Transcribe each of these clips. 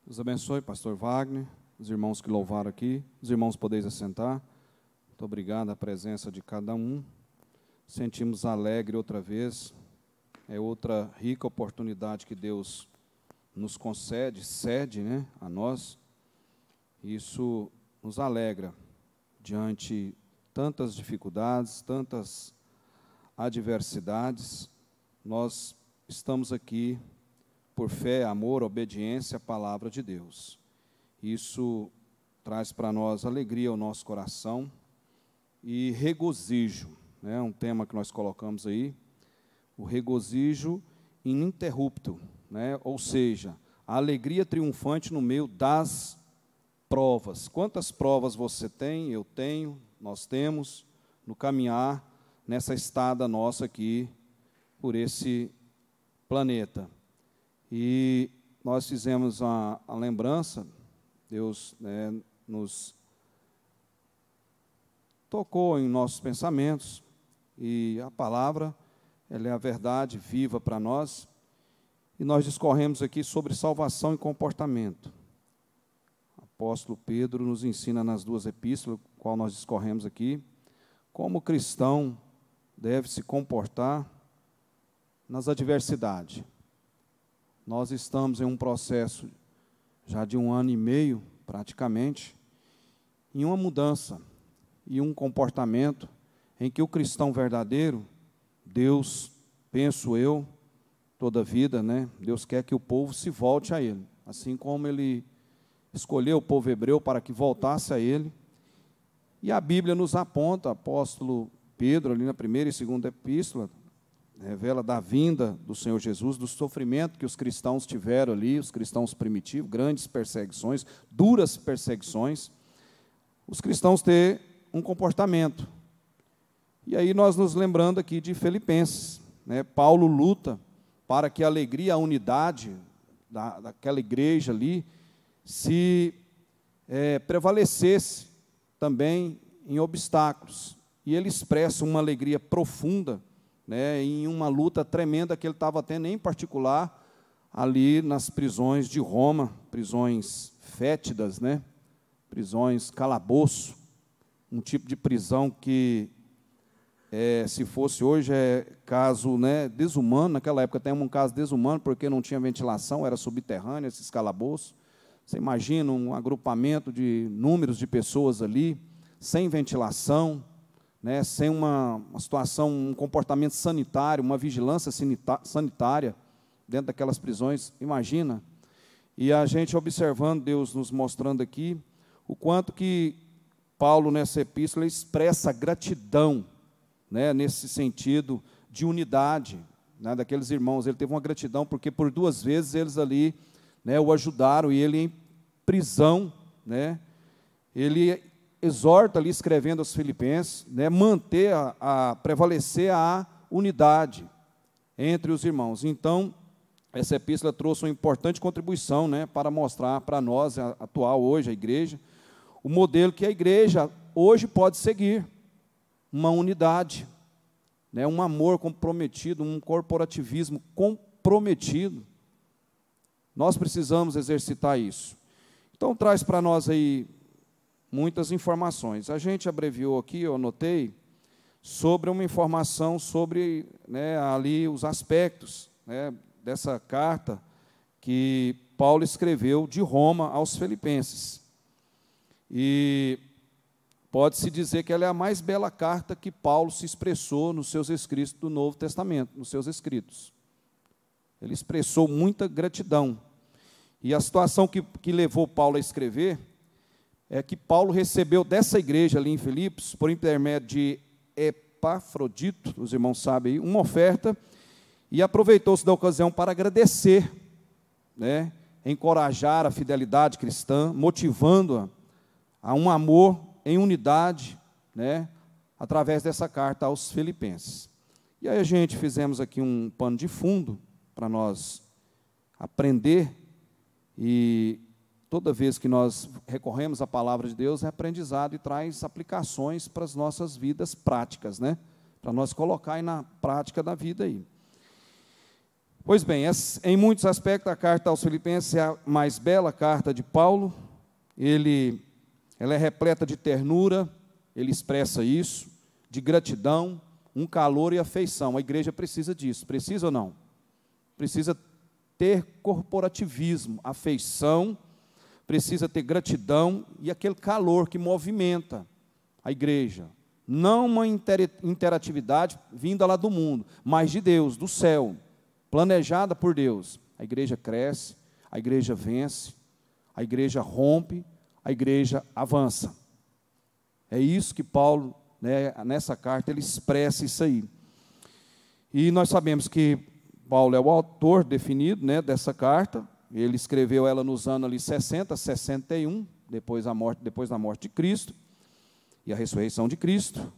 Deus abençoe, pastor Wagner, os irmãos que louvaram aqui, os irmãos podeis assentar. Muito obrigado a presença de cada um. Sentimos alegre outra vez, é outra rica oportunidade que Deus nos concede, cede, a nós. Isso nos alegra diante tantas dificuldades, tantas adversidades. Nós estamos aqui por fé, amor, obediência à palavra de Deus. Isso traz para nós alegria ao nosso coração e regozijo, um tema que nós colocamos aí, o regozijo ininterrupto, ou seja, a alegria triunfante no meio das provas. Quantas provas você tem, eu tenho, nós temos, no caminhar nessa estada nossa aqui, por esse planeta. E nós fizemos a lembrança, Deus nos tocou em nossos pensamentos, e a palavra, ela é a verdade viva para nós, e nós discorremos aqui sobre salvação e comportamento. O apóstolo Pedro nos ensina nas duas epístolas, qual nós discorremos aqui, como o cristão deve se comportar nas adversidades. Nós estamos em um processo já de 1 ano e meio, praticamente, em uma mudança e um comportamento em que o cristão verdadeiro, Deus, penso eu, toda a vida, Deus quer que o povo se volte a Ele, assim como Ele escolheu o povo hebreu para que voltasse a Ele. E a Bíblia nos aponta, apóstolo Pedro, ali na primeira e segunda epístola, revela da vinda do Senhor Jesus, do sofrimento que os cristãos tiveram ali, os cristãos primitivos, grandes perseguições, duras perseguições, os cristãos ter um comportamento. E aí nós nos lembrando aqui de Filipenses, Paulo luta para que a alegria, a unidade daquela igreja ali, se prevalecesse também em obstáculos. E ele expressa uma alegria profunda, em uma luta tremenda que ele estava tendo, em particular, ali nas prisões de Roma, prisões fétidas, prisões calabouço, um tipo de prisão que, se fosse hoje, é caso desumano. Naquela época tem um caso desumano, porque não tinha ventilação, era subterrâneo, esses calabouços. Você imagina um agrupamento de números de pessoas ali, sem ventilação, sem uma situação, um comportamento sanitário, uma vigilância sanitária dentro daquelas prisões, imagina. E a gente observando, Deus nos mostrando aqui, o quanto que Paulo, nessa epístola, expressa gratidão, nesse sentido de unidade, daqueles irmãos. Ele teve uma gratidão, porque por 2 vezes eles ali o ajudaram, e ele em prisão, ele exorta ali, escrevendo aos filipenses, manter, prevalecer a unidade entre os irmãos. Então, essa epístola trouxe uma importante contribuição, para mostrar para nós, a atual hoje, a igreja, o modelo que a igreja hoje pode seguir, uma unidade, um amor comprometido, um corporativismo comprometido. Nós precisamos exercitar isso. Então, traz para nós aí muitas informações. A gente abreviou aqui, eu anotei, sobre uma informação sobre ali os aspectos dessa carta que Paulo escreveu de Roma aos Filipenses. E pode-se dizer que ela é a mais bela carta que Paulo se expressou nos seus escritos do Novo Testamento, nos seus escritos. Ele expressou muita gratidão. E a situação que levou Paulo a escrever é que Paulo recebeu dessa igreja ali em Filipos, por intermédio de Epafrodito, os irmãos sabem aí, uma oferta, e aproveitou-se da ocasião para agradecer, encorajar a fidelidade cristã, motivando-a a um amor em unidade, através dessa carta aos Filipenses. E aí a gente fizemos aqui um pano de fundo para nós aprender, e toda vez que nós recorremos à palavra de Deus, é aprendizado e traz aplicações para as nossas vidas práticas, para nós colocar aí na prática da vida aí. Pois bem, em muitos aspectos a carta aos Filipenses é a mais bela carta de Paulo. Ela é repleta de ternura, ele expressa isso, de gratidão, um calor e afeição. A igreja precisa disso, precisa ou não? Precisa ter corporativismo, afeição, precisa ter gratidão e aquele calor que movimenta a igreja. Não uma interatividade vinda lá do mundo, mas de Deus, do céu, planejada por Deus. A igreja cresce, a igreja vence, a igreja rompe, a igreja avança. É isso que Paulo, nessa carta, ele expressa isso aí. E nós sabemos que Paulo é o autor definido, dessa carta. Ele escreveu ela nos anos ali 60, 61, depois da morte de Cristo e a ressurreição de Cristo,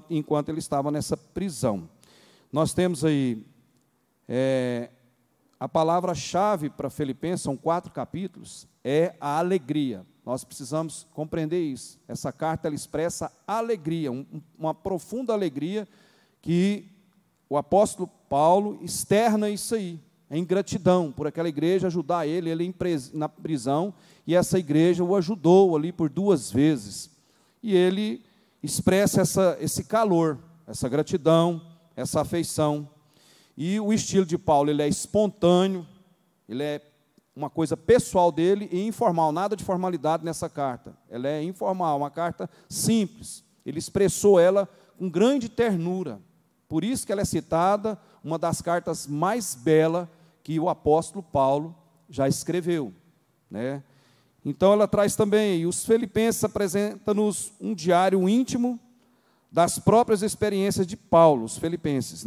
enquanto ele estava nessa prisão. Nós temos aí a palavra-chave para Filipenses, são 4 capítulos, é a alegria. Nós precisamos compreender isso. Essa carta ela expressa alegria, uma profunda alegria que o apóstolo Paulo externa isso aí, em gratidão por aquela igreja ajudar ele na prisão, e essa igreja o ajudou ali por 2 vezes. E ele expressa esse calor, essa gratidão, essa afeição. E o estilo de Paulo, ele é espontâneo, ele é uma coisa pessoal dele e informal, nada de formalidade nessa carta. Ela é informal, uma carta simples. Ele expressou ela com grande ternura. Por isso que ela é citada, uma das cartas mais belas que o apóstolo Paulo já escreveu, Então ela traz também, os Filipenses apresenta-nos um diário íntimo das próprias experiências de Paulo, os Filipenses,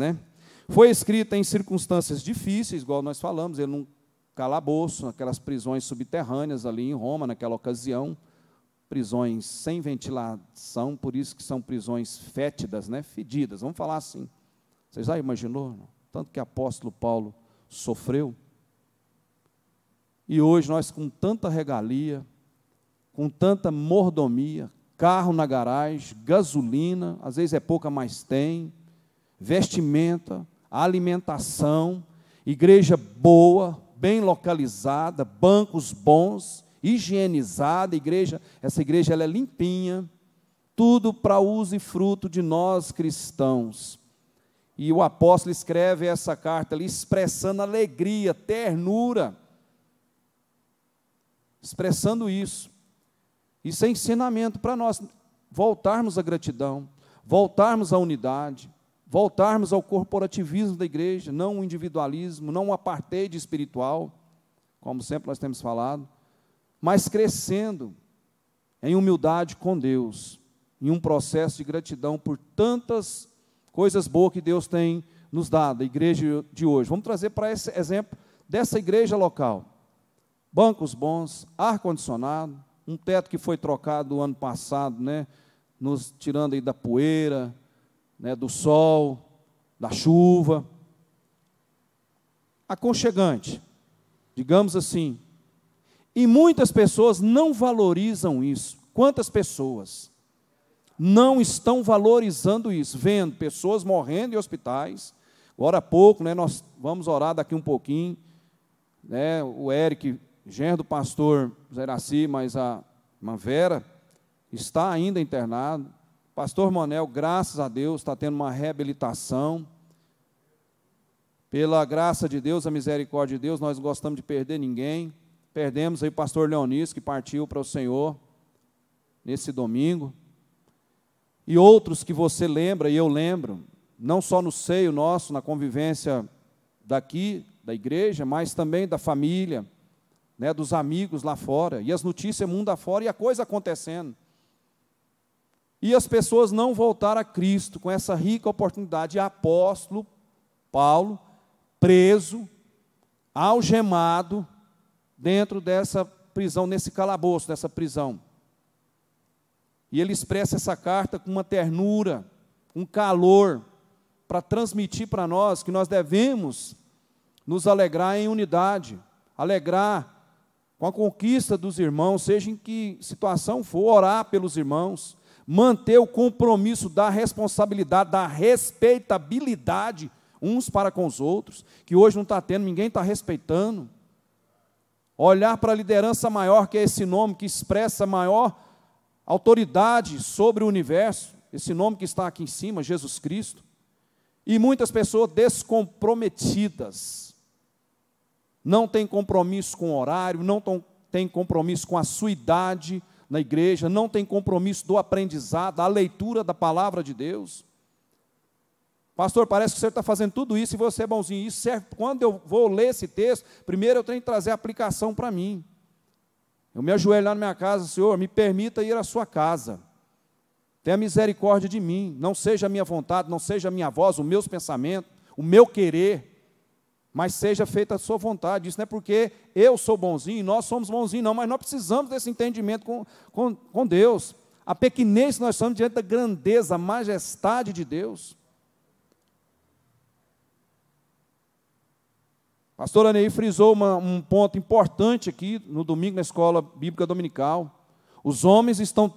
Foi escrita em circunstâncias difíceis, igual nós falamos, ele num calabouço, naquelas prisões subterrâneas ali em Roma, naquela ocasião, prisões sem ventilação, por isso que são prisões fétidas, fedidas, vamos falar assim. Você já imaginou? Tanto que o apóstolo Paulo sofreu. E hoje nós, com tanta regalia, com tanta mordomia, carro na garagem, gasolina, às vezes é pouca, mas tem, vestimenta, alimentação, igreja boa, bem localizada, bancos bons, higienizada, essa igreja ela é limpinha, tudo para uso e fruto de nós cristãos. E o apóstolo escreve essa carta ali, expressando alegria, ternura, expressando isso. Isso é ensinamento para nós, voltarmos à gratidão, voltarmos à unidade, voltarmos ao corporativismo da igreja, não o individualismo, não o apartheid espiritual, como sempre nós temos falado, mas crescendo em humildade com Deus, em um processo de gratidão por tantas coisas boas que Deus tem nos dado, a igreja de hoje. Vamos trazer para esse exemplo dessa igreja local. Bancos bons, ar-condicionado, um teto que foi trocado o ano passado, nos tirando aí da poeira, do sol, da chuva. Aconchegante, digamos assim. E muitas pessoas não valorizam isso. Quantas pessoas não estão valorizando isso? Vendo pessoas morrendo em hospitais. Agora há pouco, nós vamos orar daqui um pouquinho. O Eric, genro do pastor Zeraci, mas a irmã Vera está ainda internado. Pastor Manel, graças a Deus, está tendo uma reabilitação. Pela graça de Deus, a misericórdia de Deus, nós não gostamos de perder ninguém. Perdemos aí o pastor Leonis, que partiu para o Senhor nesse domingo. E outros que você lembra, e eu lembro, não só no seio nosso, na convivência daqui, da igreja, mas também da família, dos amigos lá fora, e as notícias mundo afora, e a coisa acontecendo. E as pessoas não voltaram a Cristo com essa rica oportunidade. E apóstolo Paulo, preso, algemado, dentro dessa prisão, nesse calabouço, dessa prisão. E ele expressa essa carta com uma ternura, um calor, para transmitir para nós que nós devemos nos alegrar em unidade, alegrar com a conquista dos irmãos, seja em que situação for, orar pelos irmãos, manter o compromisso da responsabilidade, da respeitabilidade uns para com os outros, que hoje não está tendo, ninguém está respeitando. Olhar para a liderança maior, que é esse nome que expressa maior autoridade sobre o universo, esse nome que está aqui em cima, Jesus Cristo. E muitas pessoas descomprometidas, não têm compromisso com o horário, não têm compromisso com a sua idade na igreja, não têm compromisso do aprendizado, da leitura da palavra de Deus. Pastor, parece que você está fazendo tudo isso e você é bonzinho. Isso serve, quando eu vou ler esse texto, primeiro eu tenho que trazer a aplicação para mim. Eu me ajoelho lá na minha casa, Senhor, me permita ir à sua casa. Tenha misericórdia de mim, não seja a minha vontade, não seja a minha voz, os meus pensamentos, o meu querer, mas seja feita a sua vontade. Isso não é porque eu sou bonzinho, nós somos bonzinhos, não, mas nós precisamos desse entendimento com Deus. A pequenez que nós somos diante da grandeza, a majestade de Deus. A pastora Ney frisou um ponto importante aqui no domingo na escola bíblica dominical. Os homens estão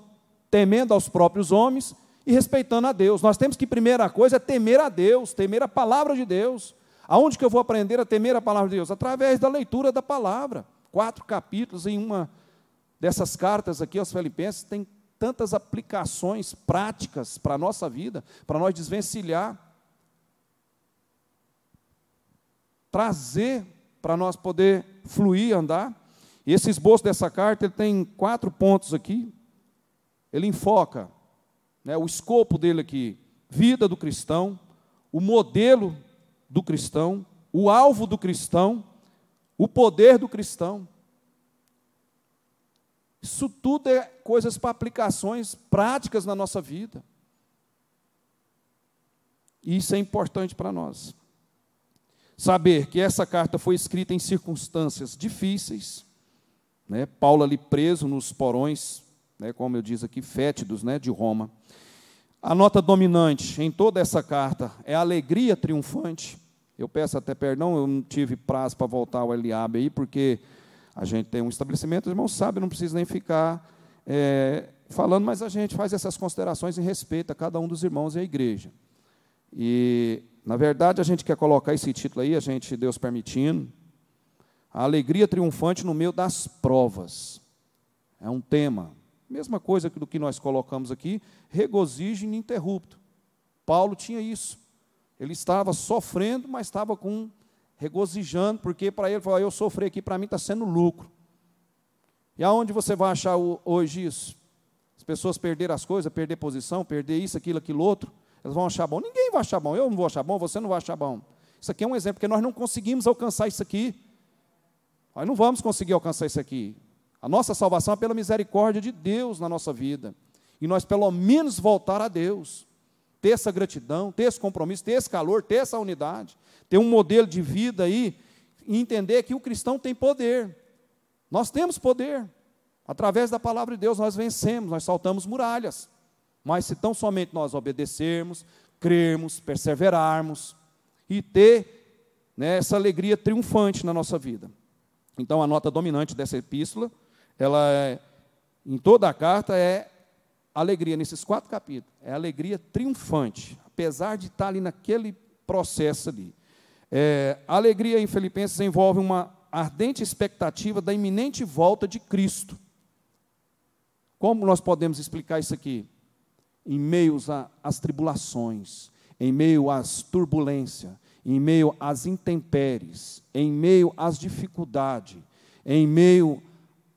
temendo aos próprios homens e respeitando a Deus. Nós temos que, primeira coisa, é temer a Deus, temer a palavra de Deus. Aonde que eu vou aprender a temer a palavra de Deus? Através da leitura da palavra. 4 capítulos em uma dessas cartas aqui aos Filipenses, tem tantas aplicações práticas para a nossa vida, para nós desvencilhar, trazer para nós poder fluir, andar. E esse esboço dessa carta, ele tem 4 pontos aqui. Ele enfoca, né, o escopo dele aqui, vida do cristão, o modelo do cristão, o alvo do cristão, o poder do cristão. Isso tudo é coisas para aplicações práticas na nossa vida. E isso é importante para nós. Saber que essa carta foi escrita em circunstâncias difíceis, né? Paulo ali preso nos porões, né, como eu diz aqui, fétidos, né, de Roma. A nota dominante em toda essa carta é a alegria triunfante. Eu peço até perdão, eu não tive prazo para voltar ao Eliabe aí, porque a gente tem um estabelecimento, os irmãos sabem, não precisa nem ficar falando, mas a gente faz essas considerações em respeito a cada um dos irmãos e à igreja. E, na verdade, a gente quer colocar esse título aí, a gente, Deus permitindo, a alegria triunfante no meio das provas. É um tema. Mesma coisa do que nós colocamos aqui, regozijo ininterrupto. Paulo tinha isso. Ele estava sofrendo, mas estava regozijando, porque para ele, eu sofrer aqui, para mim está sendo lucro. E aonde você vai achar hoje isso? As pessoas perderem as coisas, perder posição, perder isso, aquilo outro, elas vão achar bom. Ninguém vai achar bom, eu não vou achar bom, você não vai achar bom. Isso aqui é um exemplo, porque nós não conseguimos alcançar isso aqui. Nós não vamos conseguir alcançar isso aqui. A nossa salvação é pela misericórdia de Deus na nossa vida. E nós, pelo menos, voltar a Deus. Ter essa gratidão, ter esse compromisso, ter esse calor, ter essa unidade. Ter um modelo de vida aí e entender que o cristão tem poder. Nós temos poder. Através da palavra de Deus nós vencemos, nós saltamos muralhas. Mas se tão somente nós obedecermos, crermos, perseverarmos e ter, né, essa alegria triunfante na nossa vida. Então, a nota dominante dessa epístola, ela em toda a carta é alegria, nesses 4 capítulos, é alegria triunfante, apesar de estar ali naquele processo ali. A alegria em Filipenses envolve uma ardente expectativa da iminente volta de Cristo. Como nós podemos explicar isso aqui? Em meio às tribulações, em meio às turbulências, em meio às intempéries, em meio às dificuldades, em meio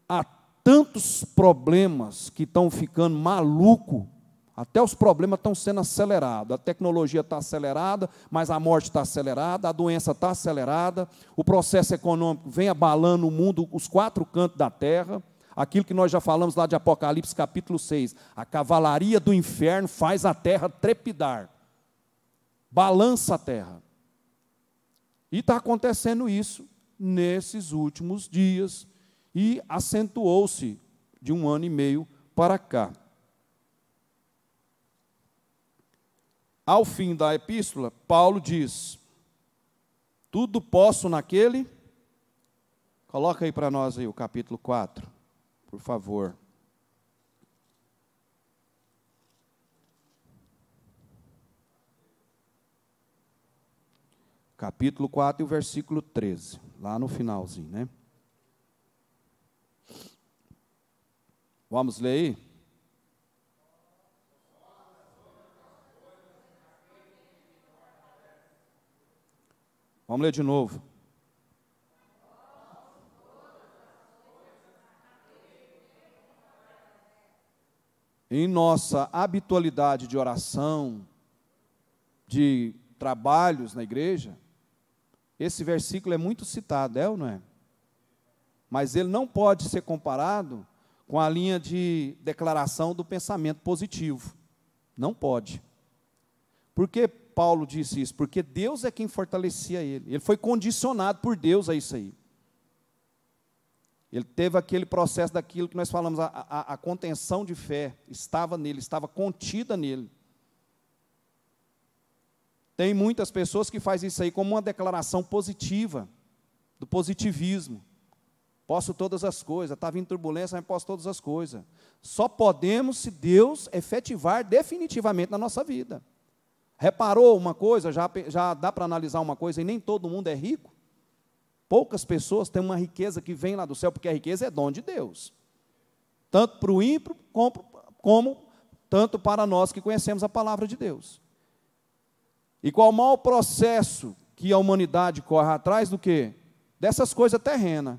a tantos problemas que estão ficando maluco, até os problemas estão sendo acelerados, a tecnologia está acelerada, mas a morte está acelerada, a doença está acelerada, o processo econômico vem abalando o mundo, os 4 cantos da terra, aquilo que nós já falamos lá de Apocalipse capítulo 6, a cavalaria do inferno faz a terra trepidar, balança a terra. E está acontecendo isso nesses últimos dias, e acentuou-se de 1 ano e meio para cá. Ao fim da epístola, Paulo diz, tudo posso naquele, coloca aí para nós aí o capítulo 4, por favor. capítulo 4 e o versículo 13, lá no finalzinho, né? Vamos ler aí? Vamos ler de novo. Em nossa habitualidade de oração, de trabalhos na igreja, esse versículo é muito citado, é ou não é? Mas ele não pode ser comparado com a linha de declaração do pensamento positivo. Não pode. Por que Paulo disse isso? Porque Deus é quem fortalecia ele. Ele foi condicionado por Deus a isso aí. Ele teve aquele processo daquilo que nós falamos, a contenção de fé estava nele, estava contida nele. Tem muitas pessoas que fazem isso aí como uma declaração positiva, do positivismo. Posso todas as coisas, está vindo turbulência, mas posso todas as coisas. Só podemos se Deus efetivar definitivamente na nossa vida. Reparou uma coisa, já dá para analisar uma coisa, e nem todo mundo é rico? Poucas pessoas têm uma riqueza que vem lá do céu, porque a riqueza é dom de Deus. Tanto para o ímpio, como tanto para nós que conhecemos a palavra de Deus. E qual o maior processo que a humanidade corre atrás do quê? Dessas coisas terrenas,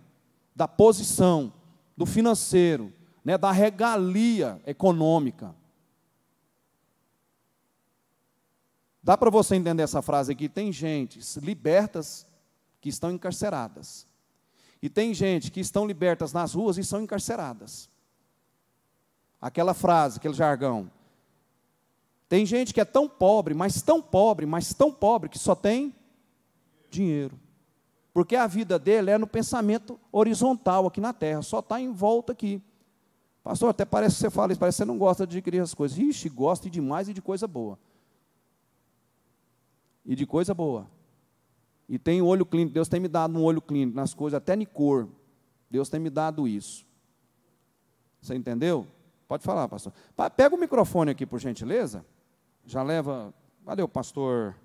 da posição, do financeiro, né, da regalia econômica. Dá para você entender essa frase aqui? Tem gente libertas que estão encarceradas. E tem gente que estão libertas nas ruas e são encarceradas. Aquela frase, aquele jargão. Tem gente que é tão pobre, mas tão pobre, mas tão pobre, que só tem dinheiro. Porque a vida dele é no pensamento horizontal aqui na terra, só está em volta aqui. Pastor, até parece que você fala isso, parece que você não gosta de adquirir as coisas. Ixi, gosta demais e de coisa boa. E de coisa boa. E tem olho clínico, Deus tem me dado um olho clínico nas coisas, até em cor. Deus tem me dado isso. Você entendeu? Pode falar, pastor. Pega o microfone aqui, por gentileza. Já leva. Valeu, pastor.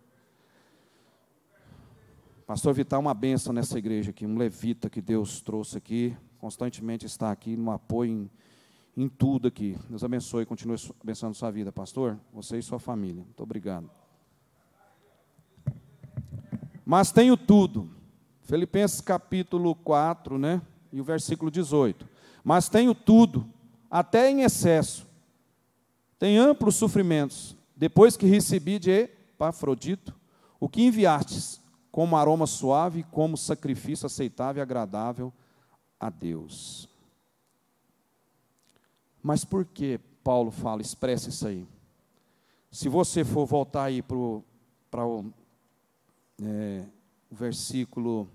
Pastor Vital, uma bênção nessa igreja aqui, um levita que Deus trouxe aqui, constantemente está aqui, no apoio em tudo aqui. Deus abençoe e continue abençoando sua vida, pastor, você e sua família. Muito obrigado. Mas tenho tudo. Filipenses capítulo 4, né? E o versículo 18. Mas tenho tudo, até em excesso. Tenho amplos sofrimentos, depois que recebi de Epafrodito, o que enviastes, como aroma suave, como sacrifício aceitável e agradável a Deus. Mas por que Paulo fala, expressa isso aí? Se você for voltar aí para o versículo,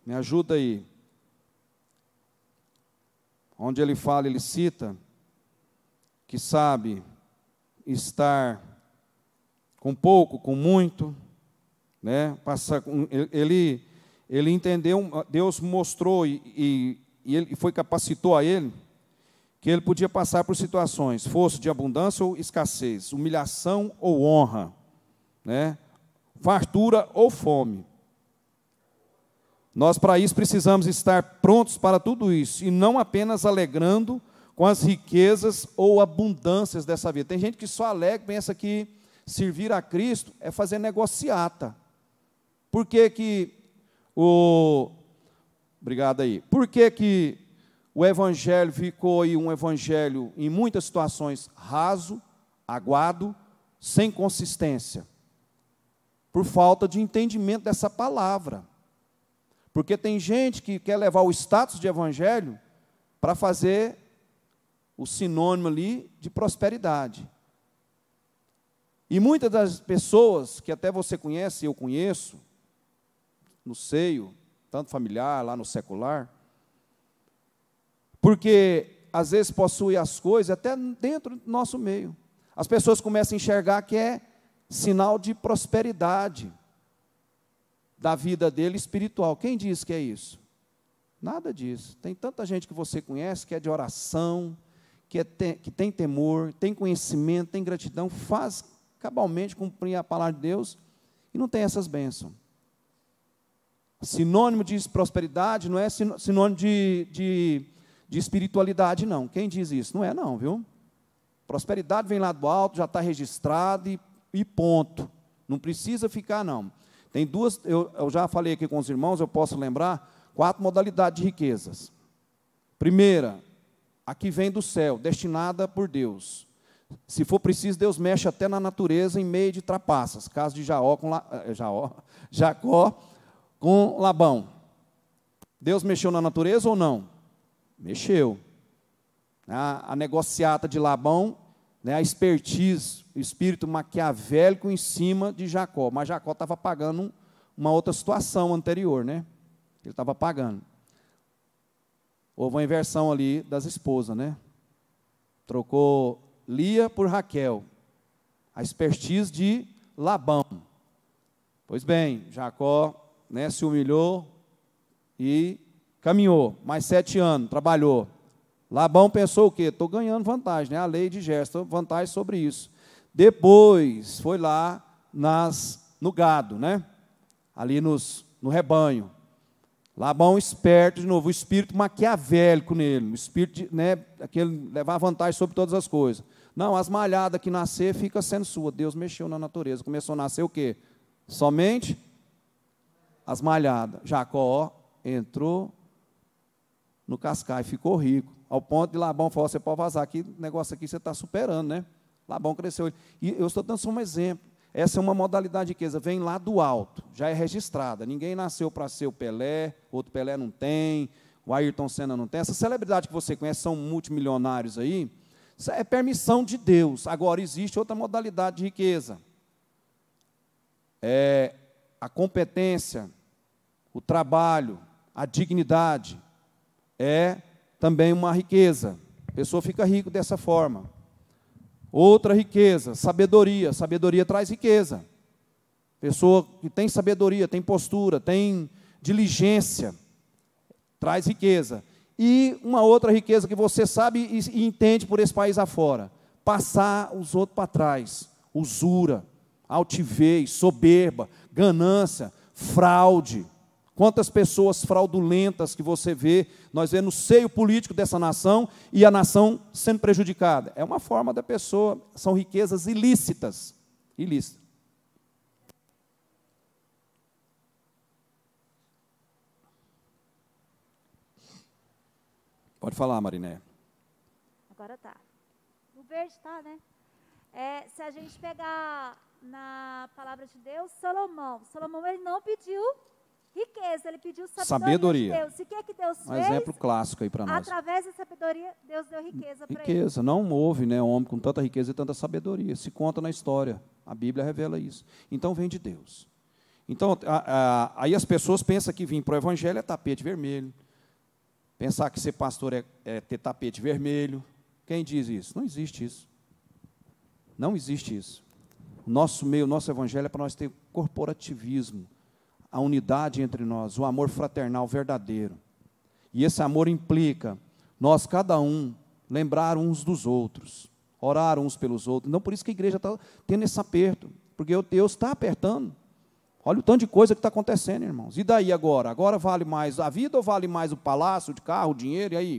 me ajuda aí, onde ele fala, ele cita, que sabe estar com pouco, com muito, né? Ele entendeu, Deus mostrou e ele capacitou a ele, que ele podia passar por situações, fosse de abundância ou escassez, humilhação ou honra, né? Fartura ou fome. Nós, para isso, precisamos estar prontos para tudo isso, e não apenas alegrando com as riquezas ou abundâncias dessa vida. Tem gente que só alegra, pensa que servir a Cristo é fazer negociata. Por que que obrigado aí. Por que que o evangelho ficou aí um evangelho, em muitas situações, raso, aguado, sem consistência? Por falta de entendimento dessa palavra. Porque tem gente que quer levar o status de evangelho para fazer o sinônimo ali de prosperidade. E muitas das pessoas que até você conhece, eu conheço, no seio, tanto familiar, lá no secular, porque às vezes possui as coisas até dentro do nosso meio. As pessoas começam a enxergar que é sinal de prosperidade da vida dele espiritual. Quem diz que é isso? Nada disso. Tem tanta gente que você conhece que é de oração, que tem temor, tem conhecimento, tem gratidão, faz cabalmente cumprir a palavra de Deus, e não tem essas bênçãos. Sinônimo de prosperidade não é sinônimo de espiritualidade, não. Quem diz isso? Não é, não, viu? Prosperidade vem lá do alto, já está registrado e ponto. Não precisa ficar, não. Tem duas, eu já falei aqui com os irmãos, eu posso lembrar, 4 modalidades de riquezas. Primeira, a que vem do céu, destinada por Deus. Se for preciso, Deus mexe até na natureza em meio de trapaças. Caso de Jacó com Labão. Deus mexeu na natureza ou não? Mexeu. A negociata de Labão, né, a expertise, o espírito maquiavélico em cima de Jacó. Mas Jacó estava pagando uma outra situação anterior, né? Ele estava pagando. Houve uma inversão ali das esposas, né? Trocou Lia por Raquel. A expertise de Labão. Pois bem, Jacó, né, se humilhou e caminhou. Mais 7 anos, trabalhou. Labão pensou o quê? Estou ganhando vantagem, né? A lei de Gesto, vantagem sobre isso. Depois, foi lá no gado, né? Ali no rebanho. Labão esperto, de novo, o espírito maquiavélico nele, o espírito, né, aquele levar vantagem sobre todas as coisas. Não, as malhadas que nascer, fica sendo sua. Deus mexeu na natureza. Começou a nascer o quê? Somente as malhadas. Jacó entrou no cascai, ficou rico. Ao ponto de Labão falar, você pode vazar aqui, negócio aqui você está superando, né? Labão cresceu. E eu estou dando só um exemplo. Essa é uma modalidade de riqueza, vem lá do alto, já é registrada. Ninguém nasceu para ser o Pelé, outro Pelé não tem, o Ayrton Senna não tem. Essa celebridade que você conhece, são multimilionários aí, isso é permissão de Deus. Agora, existe outra modalidade de riqueza. É a competência, o trabalho, a dignidade, é também uma riqueza. A pessoa fica rico dessa forma. Outra riqueza, sabedoria. Sabedoria traz riqueza. Pessoa que tem sabedoria, tem postura, tem diligência, traz riqueza. E uma outra riqueza que você sabe e entende por esse país afora. Passar os outros para trás. Usura, altivez, soberba, ganância, fraude. Quantas pessoas fraudulentas que você vê, nós vemos no seio político dessa nação e a nação sendo prejudicada. É uma forma da pessoa, são riquezas ilícitas. Ilícitas. Pode falar, Mariné. Agora tá. O verde está, né? Se a gente pegar na palavra de Deus, Salomão ele não pediu riqueza, ele pediu sabedoria de Deus. E o que é que Deus fez? Um exemplo clássico aí para nós. Através da sabedoria, Deus deu riqueza para ele. Riqueza, não houve, né, um homem com tanta riqueza e tanta sabedoria. Se conta na história, a Bíblia revela isso. Então vem de Deus. Então, aí as pessoas pensam que vir para o Evangelho é tapete vermelho. Pensar que ser pastor é ter tapete vermelho. Quem diz isso? Não existe isso. Não existe isso. O nosso meio, o nosso Evangelho é para nós ter corporativismo, a unidade entre nós, o amor fraternal verdadeiro. E esse amor implica nós, cada um, lembrar uns dos outros, orar uns pelos outros. Não por isso que a igreja está tendo esse aperto, porque Deus está apertando. Olha o tanto de coisa que está acontecendo, irmãos. E daí agora? Agora vale mais a vida ou vale mais o palácio, o carro, o dinheiro? E aí?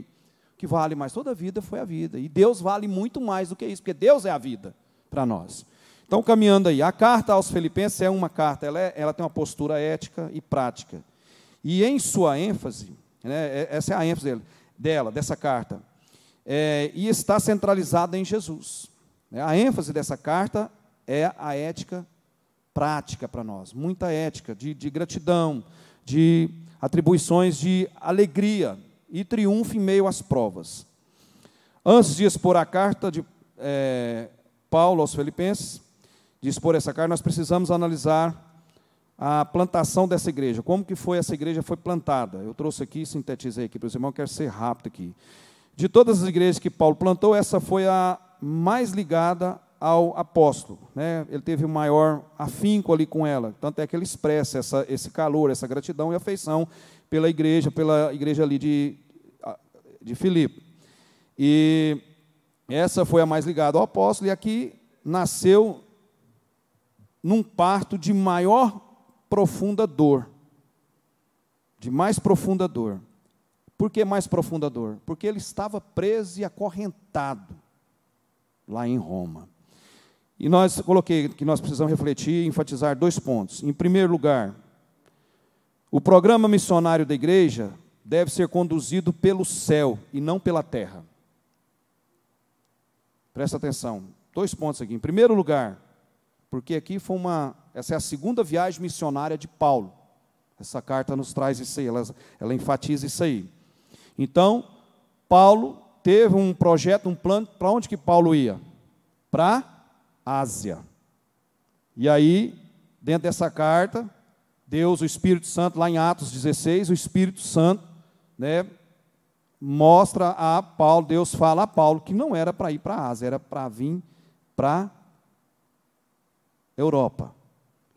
O que vale mais? Toda a vida foi a vida. E Deus vale muito mais do que isso, porque Deus é a vida para nós. Então, caminhando aí, a carta aos Filipenses é uma carta, ela tem uma postura ética e prática. E em sua ênfase, né, essa é a ênfase dessa carta, e está centralizada em Jesus. A ênfase dessa carta é a ética prática para nós, muita ética, de gratidão, de atribuições de alegria e triunfo em meio às provas. Antes de expor a carta de Paulo aos Filipenses, de expor essa carta, nós precisamos analisar a plantação dessa igreja, como que foi essa igreja foi plantada. Eu trouxe aqui, sintetizei aqui para os irmãos, quero ser rápido aqui. De todas as igrejas que Paulo plantou, essa foi a mais ligada ao apóstolo, né? Ele teve o maior afinco ali com ela, tanto é que ele expressa esse calor, essa gratidão e afeição pela igreja ali de Filipe. E essa foi a mais ligada ao apóstolo, e aqui nasceu num parto de maior profunda dor. De mais profunda dor. Por que mais profunda dor? Porque ele estava preso e acorrentado lá em Roma. E coloquei que nós precisamos refletir e enfatizar 2 pontos. Em primeiro lugar, o programa missionário da igreja deve ser conduzido pelo céu e não pela terra. Presta atenção. 2 pontos aqui. Em primeiro lugar, porque aqui essa é a segunda viagem missionária de Paulo. Essa carta nos traz isso aí, ela enfatiza isso aí. Então, Paulo teve um projeto, um plano. Para onde que Paulo ia? Para a Ásia. E aí, dentro dessa carta, Deus, o Espírito Santo, lá em Atos 16, o Espírito Santo, né, mostra a Paulo, Deus fala a Paulo que não era para ir para a Ásia, era para vir para a Europa.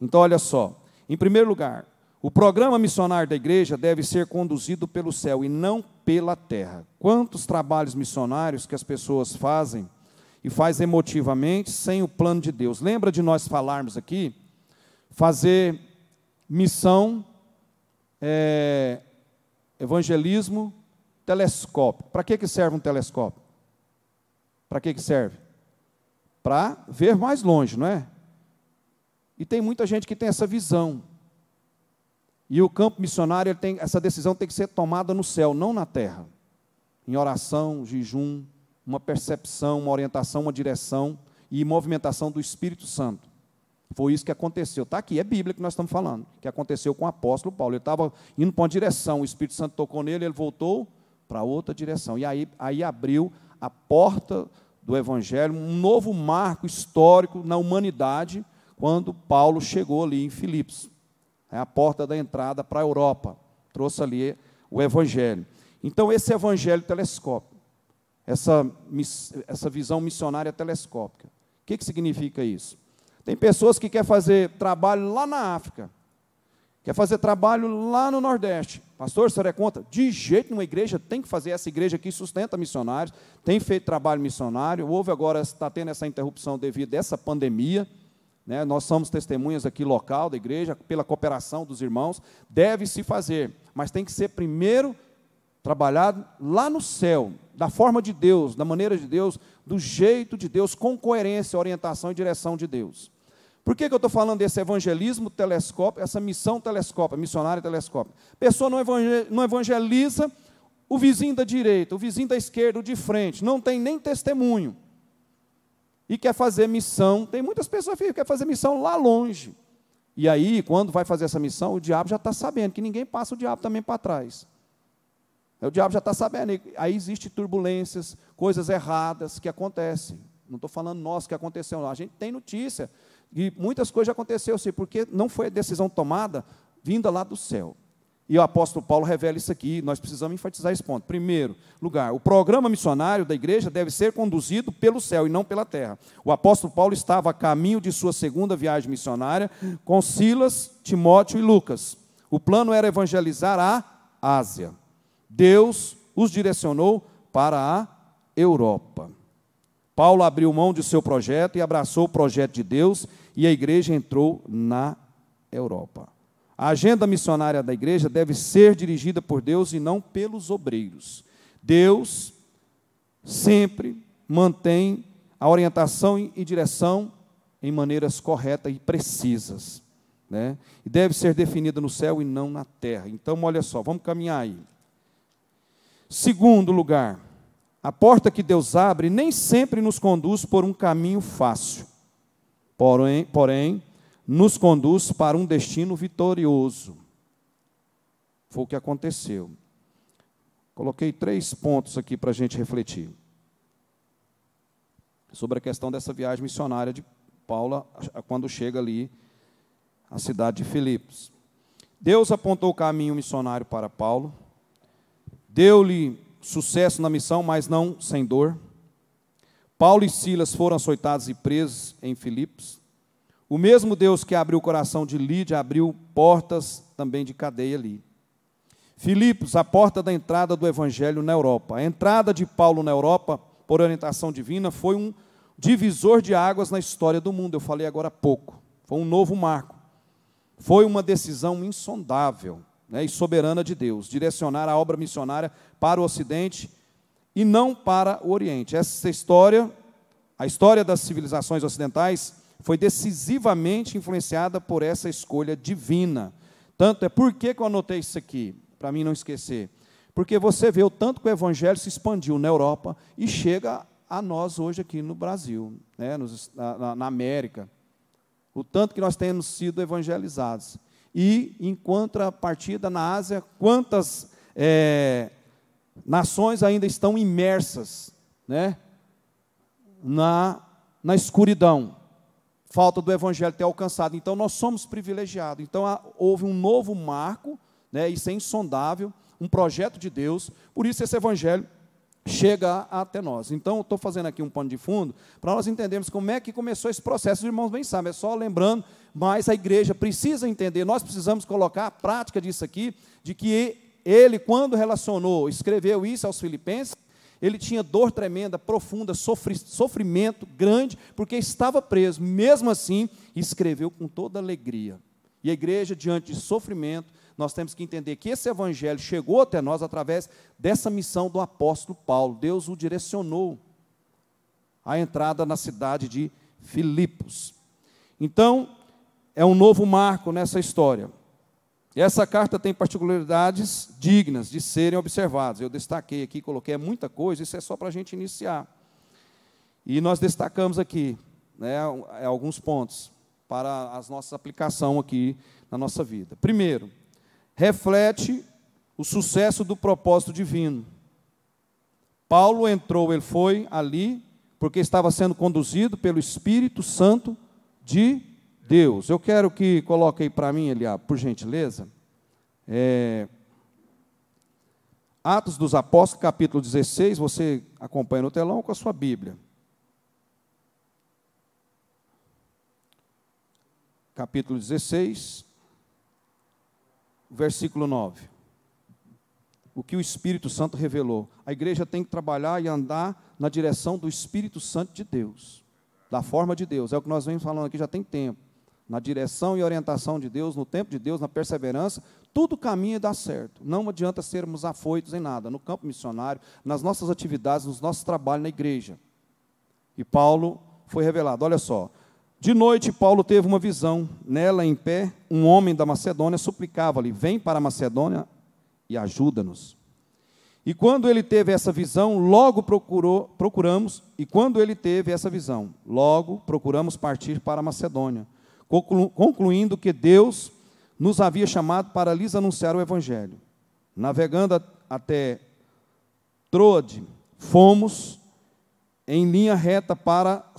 Então, olha só, em primeiro lugar, o programa missionário da igreja deve ser conduzido pelo céu e não pela terra. Quantos trabalhos missionários que as pessoas fazem, e fazem emotivamente, sem o plano de Deus. Lembra de nós falarmos aqui, fazer missão, evangelismo, telescópio. Para que serve um telescópio? Para que serve? Para ver mais longe, não é? E tem muita gente que tem essa visão. E o campo missionário, essa decisão tem que ser tomada no céu, não na terra. Em oração, jejum, uma percepção, uma orientação, uma direção e movimentação do Espírito Santo. Foi isso que aconteceu. Está aqui, é Bíblia que nós estamos falando, que aconteceu com o apóstolo Paulo. Ele estava indo para uma direção, o Espírito Santo tocou nele, ele voltou para outra direção. E aí abriu a porta do Evangelho, um novo marco histórico na humanidade, quando Paulo chegou ali em Filipos. É a porta da entrada para a Europa. Trouxe ali o Evangelho. Então, esse Evangelho telescópico, essa visão missionária telescópica, o que significa isso? Tem pessoas que querem fazer trabalho lá na África, quer fazer trabalho lá no Nordeste. Pastor, o senhor é contra? De jeito nenhum, a igreja tem que fazer. Essa igreja aqui sustenta missionários, tem feito trabalho missionário. Houve agora, está tendo essa interrupção devido a essa pandemia. Né? Nós somos testemunhas aqui local da igreja, pela cooperação dos irmãos. Deve-se fazer, mas tem que ser primeiro trabalhado lá no céu, da forma de Deus, da maneira de Deus, do jeito de Deus, com coerência, orientação e direção de Deus. Por que eu estou falando desse evangelismo telescópico, essa missão telescópica, missionária telescópica? A pessoa não evangeliza o vizinho da direita, o vizinho da esquerda, o de frente, não tem nem testemunho. E quer fazer missão, tem muitas pessoas que querem fazer missão lá longe. E aí, quando vai fazer essa missão, o diabo já está sabendo, que ninguém passa o diabo também para trás. O diabo já está sabendo, aí existem turbulências, coisas erradas que acontecem. Não estou falando nós que aconteceu, não. A gente tem notícia, e muitas coisas já aconteceram, assim, porque não foi a decisão tomada vinda lá do céu. E o apóstolo Paulo revela isso aqui, nós precisamos enfatizar esse ponto. Primeiro lugar, o programa missionário da igreja deve ser conduzido pelo céu e não pela terra. O apóstolo Paulo estava a caminho de sua segunda viagem missionária com Silas, Timóteo e Lucas. O plano era evangelizar a Ásia. Deus os direcionou para a Europa. Paulo abriu mão de seu projeto e abraçou o projeto de Deus, e a igreja entrou na Europa. A agenda missionária da igreja deve ser dirigida por Deus e não pelos obreiros. Deus sempre mantém a orientação e direção em maneiras corretas e precisas, né? E deve ser definida no céu e não na terra. Então, olha só, vamos caminhar aí. Segundo lugar, a porta que Deus abre nem sempre nos conduz por um caminho fácil, porém nos conduz para um destino vitorioso. Foi o que aconteceu. Coloquei 3 pontos aqui para a gente refletir sobre a questão dessa viagem missionária de Paulo, quando chega ali à cidade de Filipos. Deus apontou o caminho missionário para Paulo, deu-lhe sucesso na missão, mas não sem dor. Paulo e Silas foram açoitados e presos em Filipos. O mesmo Deus que abriu o coração de Lídia, abriu portas também de cadeia ali. Filipos, a porta da entrada do evangelho na Europa. A entrada de Paulo na Europa, por orientação divina, foi um divisor de águas na história do mundo. Eu falei agora há pouco. Foi um novo marco. Foi uma decisão insondável, né, e soberana de Deus, direcionar a obra missionária para o Ocidente e não para o Oriente. Essa história, a história das civilizações ocidentais, foi decisivamente influenciada por essa escolha divina. Tanto é, por que eu anotei isso aqui? Para mim não esquecer. Porque você vê o tanto que o Evangelho se expandiu na Europa e chega a nós hoje aqui no Brasil, né, na América. O tanto que nós temos sido evangelizados. E, em contrapartida, na Ásia, quantas nações ainda estão imersas, né, na escuridão. Falta do Evangelho ter alcançado. Então, nós somos privilegiados. Então, houve um novo marco, né, isso é insondável, um projeto de Deus, por isso esse Evangelho chega até nós. Então, estou fazendo aqui um pano de fundo, para nós entendermos como é que começou esse processo. Os irmãos bem sabem, é só lembrando, mas a igreja precisa entender, nós precisamos colocar a prática disso aqui, de que ele, quando escreveu isso aos Filipenses, ele tinha dor tremenda, profunda, sofrimento grande, porque estava preso. Mesmo assim, escreveu com toda alegria. E a igreja, diante de sofrimento, nós temos que entender que esse evangelho chegou até nós através dessa missão do apóstolo Paulo. Deus o direcionou à entrada na cidade de Filipos. Então, é um novo marco nessa história. Essa carta tem particularidades dignas de serem observadas. Eu destaquei aqui, coloquei muita coisa, isso é só para a gente iniciar. E nós destacamos aqui, né, alguns pontos para a nossa aplicação aqui na nossa vida. Primeiro, reflete o sucesso do propósito divino. Paulo entrou, ele foi ali, porque estava sendo conduzido pelo Espírito Santo de Deus. Eu quero que coloque aí para mim, Eliab, por gentileza, Atos dos Apóstolos, capítulo 16, você acompanha no telão com a sua Bíblia. Capítulo 16, versículo 9. O que o Espírito Santo revelou. A igreja tem que trabalhar e andar na direção do Espírito Santo de Deus, da forma de Deus. É o que nós vemos falando aqui já tem tempo. Na direção e orientação de Deus, no tempo de Deus, na perseverança, tudo caminha e dá certo. Não adianta sermos afoitos em nada, no campo missionário, nas nossas atividades, nos nossos trabalhos na igreja. E Paulo foi revelado, olha só. De noite, Paulo teve uma visão. Nela, em pé, um homem da Macedônia suplicava-lhe: vem para a Macedônia e ajuda-nos. E quando ele teve essa visão, logo procuramos partir para a Macedônia, concluindo que Deus nos havia chamado para lhes anunciar o Evangelho. Navegando até Troade, fomos em linha reta para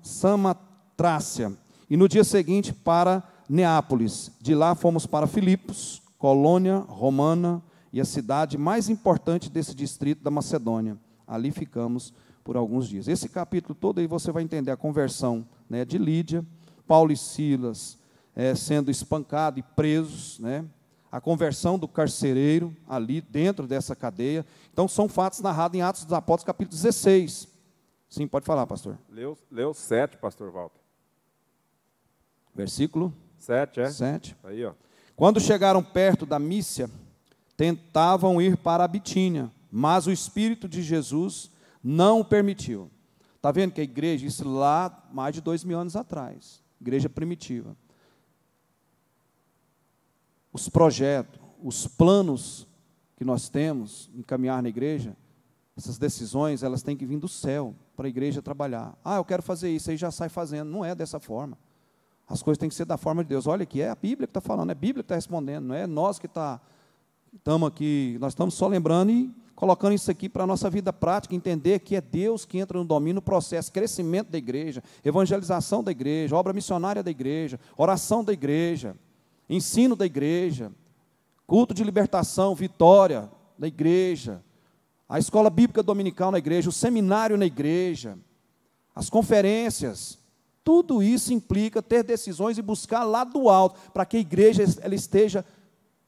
Samatrácia, e no dia seguinte para Neápolis. De lá fomos para Filipos, colônia romana e a cidade mais importante desse distrito da Macedônia. Ali ficamos por alguns dias. Esse capítulo todo aí você vai entender a conversão, né, de Lídia, Paulo e Silas sendo espancados e presos, né, a conversão do carcereiro ali dentro dessa cadeia. Então, são fatos narrados em Atos dos Apóstolos, capítulo 16. Sim, pode falar, pastor. Leu 7, pastor Walter. Versículo 7, 7. Aí, ó. Quando chegaram perto da Mícia, tentavam ir para a Bitínia, mas o Espírito de Jesus não o permitiu. Está vendo que a igreja, isso lá mais de 2000 anos atrás, igreja primitiva. Os projetos, os planos que nós temos em caminhar na igreja, essas decisões, elas têm que vir do céu para a igreja trabalhar. Ah, eu quero fazer isso, aí já sai fazendo. Não é dessa forma. As coisas têm que ser da forma de Deus. Olha aqui, é a Bíblia que está falando, é a Bíblia que está respondendo, não é nós que estamos aqui, nós estamos só lembrando e colocando isso aqui para a nossa vida prática, entender que é Deus que entra no domínio, no processo, crescimento da igreja, evangelização da igreja, obra missionária da igreja, oração da igreja, ensino da igreja, culto de libertação, vitória da igreja, a escola bíblica dominical na igreja, o seminário na igreja, as conferências, tudo isso implica ter decisões e buscar lá do alto, para que a igreja ela esteja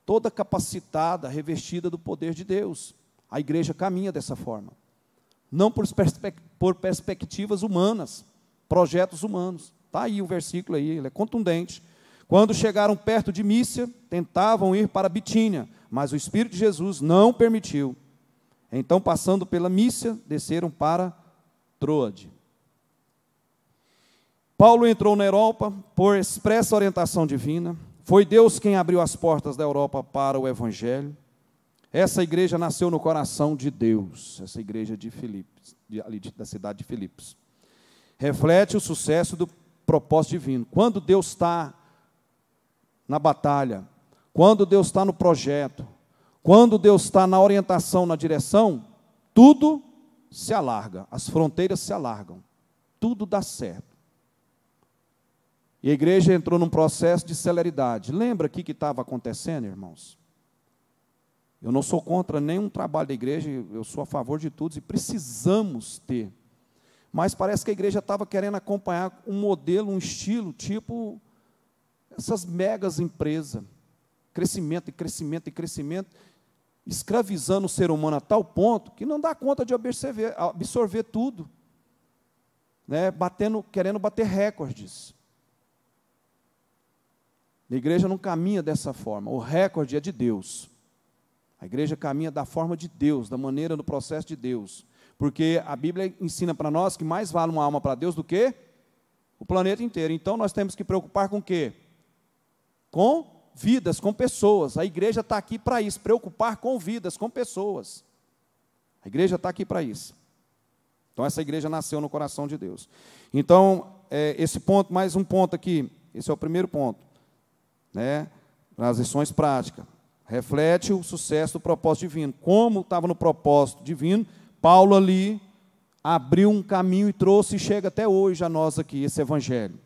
toda capacitada, revestida do poder de Deus. A igreja caminha dessa forma. Não por perspectivas humanas, projetos humanos. Está aí o versículo aí, ele é contundente. Quando chegaram perto de Mísia, tentavam ir para Bitínia, mas o Espírito de Jesus não permitiu. Então, passando pela Mísia, desceram para Troade. Paulo entrou na Europa por expressa orientação divina. Foi Deus quem abriu as portas da Europa para o Evangelho. Essa igreja nasceu no coração de Deus, essa igreja de Filipos, da cidade de Filipos. Reflete o sucesso do propósito divino. Quando Deus está na batalha, quando Deus está no projeto, quando Deus está na orientação, na direção, tudo se alarga, as fronteiras se alargam, tudo dá certo. E a igreja entrou num processo de celeridade. Lembra o que estava acontecendo, irmãos? Eu não sou contra nenhum trabalho da igreja, eu sou a favor de tudo e precisamos ter. Mas parece que a igreja estava querendo acompanhar um modelo, um estilo, tipo essas megas empresas. Crescimento e crescimento e crescimento, escravizando o ser humano a tal ponto que não dá conta de absorver tudo, né? Querendo bater recordes. A igreja não caminha dessa forma, o recorde é de Deus. A igreja caminha da forma de Deus, da maneira do processo de Deus. Porque a Bíblia ensina para nós que mais vale uma alma para Deus do que o planeta inteiro. Então nós temos que preocupar com o quê? Com vidas, com pessoas. A igreja está aqui para isso, preocupar com vidas, com pessoas. A igreja está aqui para isso. Então essa igreja nasceu no coração de Deus. Então, esse ponto, mais um ponto aqui, esse é o primeiro ponto, né? As lições práticas. Reflete o sucesso do propósito divino. Como estava no propósito divino, Paulo ali abriu um caminho e trouxe e chega até hoje a nós aqui, esse evangelho.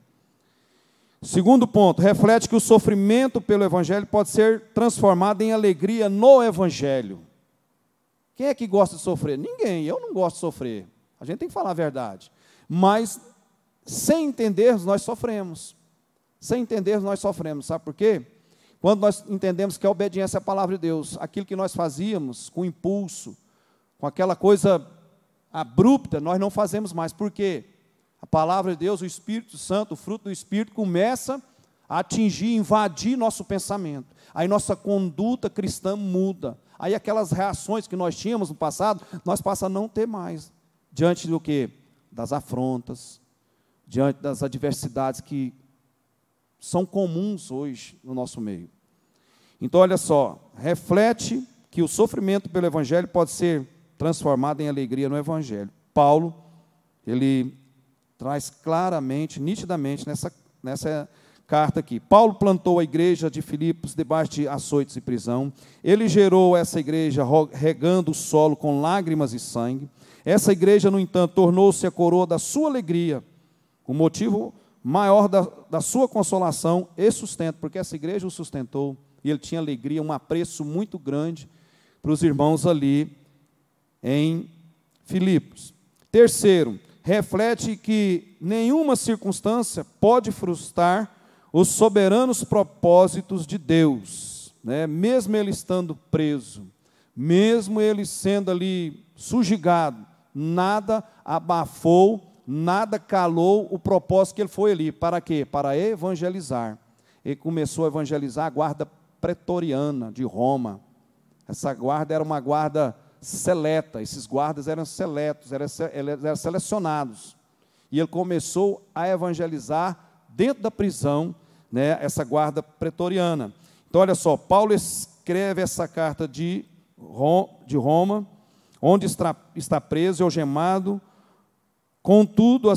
Segundo ponto, reflete que o sofrimento pelo evangelho pode ser transformado em alegria no evangelho. Quem é que gosta de sofrer? Ninguém, eu não gosto de sofrer. A gente tem que falar a verdade. Mas, sem entendermos, nós sofremos. Sem entendermos, nós sofremos. Sabe por quê? Quando nós entendemos que a obediência é a palavra de Deus, aquilo que nós fazíamos com impulso, com aquela coisa abrupta, nós não fazemos mais. Por quê? A palavra de Deus, o Espírito Santo, o fruto do Espírito, começa a atingir, invadir nosso pensamento. Aí nossa conduta cristã muda. Aí aquelas reações que nós tínhamos no passado, nós passamos a não ter mais. Diante do quê? Das afrontas, diante das adversidades que são comuns hoje no nosso meio. Então, olha só, reflete que o sofrimento pelo Evangelho pode ser transformado em alegria no Evangelho. Paulo, ele traz claramente, nitidamente, nessa carta aqui. Paulo plantou a igreja de Filipos debaixo de açoites e prisão. Ele gerou essa igreja regando o solo com lágrimas e sangue. Essa igreja, no entanto, tornou-se a coroa da sua alegria, o motivo maior da sua consolação e sustento, porque essa igreja o sustentou, e ele tinha alegria, um apreço muito grande para os irmãos ali em Filipos. Terceiro, reflete que nenhuma circunstância pode frustrar os soberanos propósitos de Deus, né? Mesmo ele estando preso, mesmo ele sendo ali sujigado, nada abafou, nada calou o propósito que ele foi ali. Para quê? Para evangelizar. Ele começou a evangelizar a guarda pretoriana de Roma. Essa guarda era uma guarda seleta, esses guardas eram seletos, eram selecionados. E ele começou a evangelizar dentro da prisão, né, essa guarda pretoriana. Então, olha só, Paulo escreve essa carta de Roma, onde está preso e algemado. Contudo,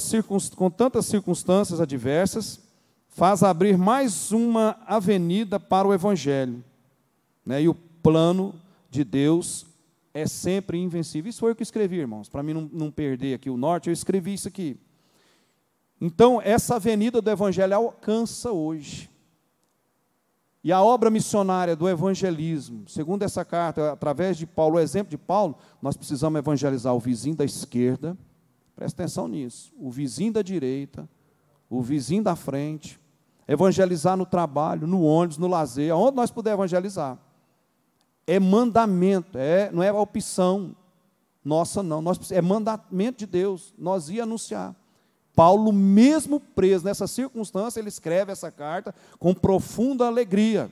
com tantas circunstâncias adversas, faz abrir mais uma avenida para o Evangelho, né? E o plano de Deus é sempre invencível. Isso foi o que escrevi, irmãos, para mim não perder aqui o norte, eu escrevi isso aqui. Então, essa avenida do Evangelho alcança hoje. E a obra missionária do evangelismo, segundo essa carta, através de Paulo, o exemplo de Paulo, nós precisamos evangelizar o vizinho da esquerda. Presta atenção nisso, o vizinho da direita, o vizinho da frente, evangelizar no trabalho, no ônibus, no lazer, aonde nós puder evangelizar. É mandamento, não é opção nossa não, é mandamento de Deus, nós ia anunciar. Paulo, mesmo preso nessa circunstância, ele escreve essa carta com profunda alegria.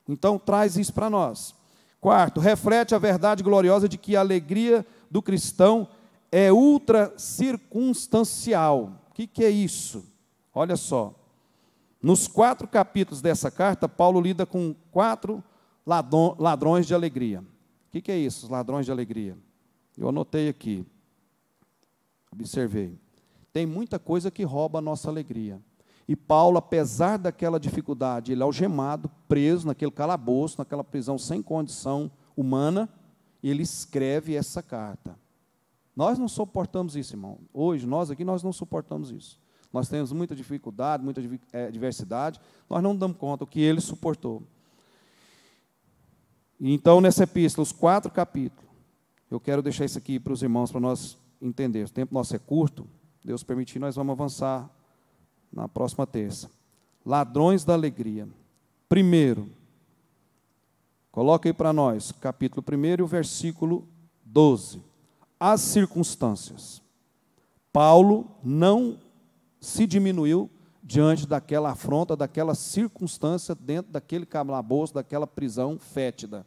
Então, traz isso para nós. Quarto, reflete a verdade gloriosa de que a alegria do cristão é ultra circunstancial. O que é isso? Olha só. Nos 4 capítulos dessa carta, Paulo lida com 4 ladrões de alegria. O que é isso, os ladrões de alegria? Eu anotei aqui. Observei. Tem muita coisa que rouba a nossa alegria. E Paulo, apesar daquela dificuldade, ele é algemado, preso naquele calabouço, naquela prisão sem condição humana, ele escreve essa carta. Nós não suportamos isso, irmão. Hoje, nós aqui, nós não suportamos isso. Nós temos muita dificuldade, muita diversidade, nós não damos conta do que ele suportou. E então, nessa epístola, os 4 capítulos, eu quero deixar isso aqui para os irmãos, para nós entendermos. O tempo nosso é curto, Deus permitir, nós vamos avançar na próxima terça. Ladrões da alegria. Primeiro, coloca aí para nós, capítulo 1 e o versículo 12. As circunstâncias. Paulo não se diminuiu diante daquela afronta, daquela circunstância, dentro daquele calabouço, daquela prisão fétida.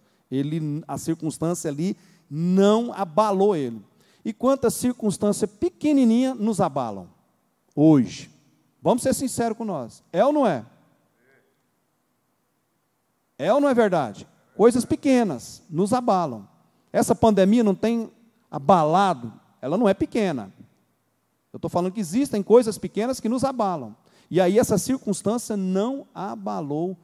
A circunstância ali não abalou ele. E quantas circunstâncias pequenininhas nos abalam hoje? Vamos ser sinceros com nós. É ou não é? É ou não é verdade? Coisas pequenas nos abalam. Essa pandemia não tem abalado, ela não é pequena. Eu estou falando que existem coisas pequenas que nos abalam. E aí essa circunstância não abalou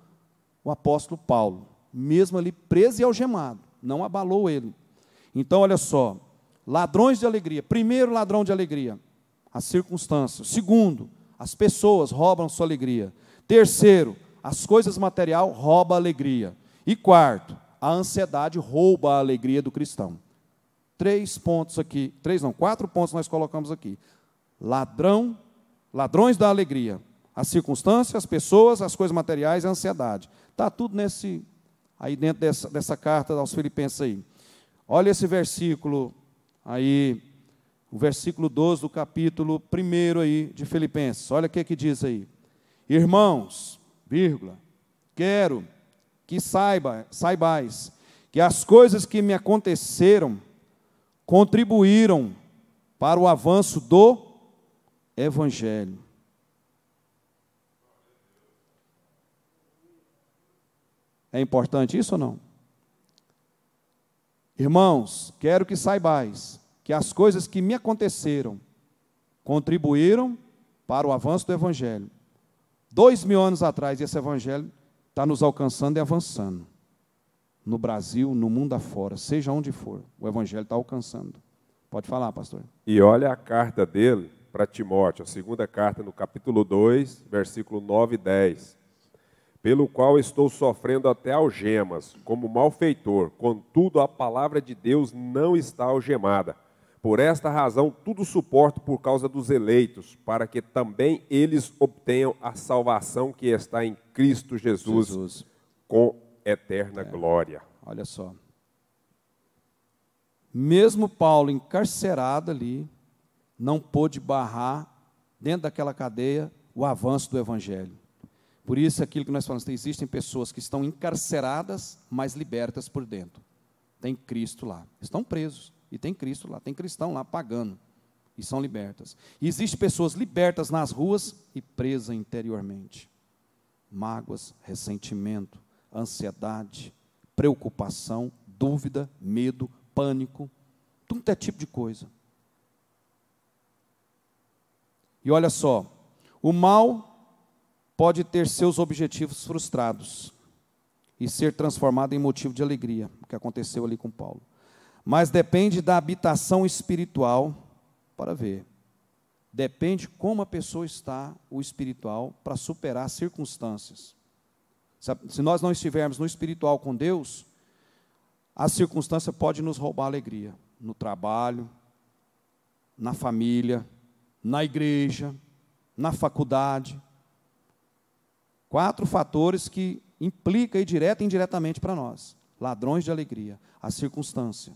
o apóstolo Paulo, mesmo ali preso e algemado, não abalou ele. Então, olha só, ladrões de alegria. Primeiro ladrão de alegria, as circunstâncias. Segundo, as pessoas roubam sua alegria. Terceiro, as coisas materiais roubam a alegria. E quarto, a ansiedade rouba a alegria do cristão. 3 pontos aqui, 4 pontos nós colocamos aqui. Ladrões da alegria, as circunstâncias, as pessoas, as coisas materiais e a ansiedade. Está tudo aí dentro dessa carta aos Filipenses aí. Olha esse versículo aí, o versículo 12 do capítulo 1 aí de Filipenses. Olha o que diz aí. Irmãos, quero que saibais que as coisas que me aconteceram contribuíram para o avanço do Evangelho. É importante isso ou não? Irmãos, quero que saibais que as coisas que me aconteceram contribuíram para o avanço do Evangelho. 2000 anos atrás, esse Evangelho está nos alcançando e avançando. No Brasil, no mundo afora, seja onde for, o Evangelho está alcançando. Pode falar, pastor. E olha a carta dele para Timóteo, a segunda carta no capítulo 2, versículo 9 e 10. Pelo qual estou sofrendo até algemas, como malfeitor, contudo a palavra de Deus não está algemada. Por esta razão, tudo suporto por causa dos eleitos, para que também eles obtenham a salvação que está em Cristo Jesus. Com eterna glória. Olha só. Mesmo Paulo encarcerado ali, não pôde barrar, dentro daquela cadeia, o avanço do Evangelho. Por isso, aquilo que nós falamos, existem pessoas que estão encarceradas, mas libertas por dentro. Tem Cristo lá. Estão presos, e tem Cristo lá. Tem cristão lá pagando, e são libertas. E existem pessoas libertas nas ruas e presas interiormente. Mágoas, ressentimento, ansiedade, preocupação, dúvida, medo, pânico, tudo é tipo de coisa. E olha só, o mal pode ter seus objetivos frustrados e ser transformado em motivo de alegria, o que aconteceu ali com Paulo. Mas depende da habitação espiritual, para ver. Depende como a pessoa está, o espiritual, para superar circunstâncias. Se nós não estivermos no espiritual com Deus, a circunstância pode nos roubar a alegria. No trabalho, na família, na igreja, na faculdade. 4 fatores que implicam direta e indiretamente para nós. Ladrões de alegria, a circunstância.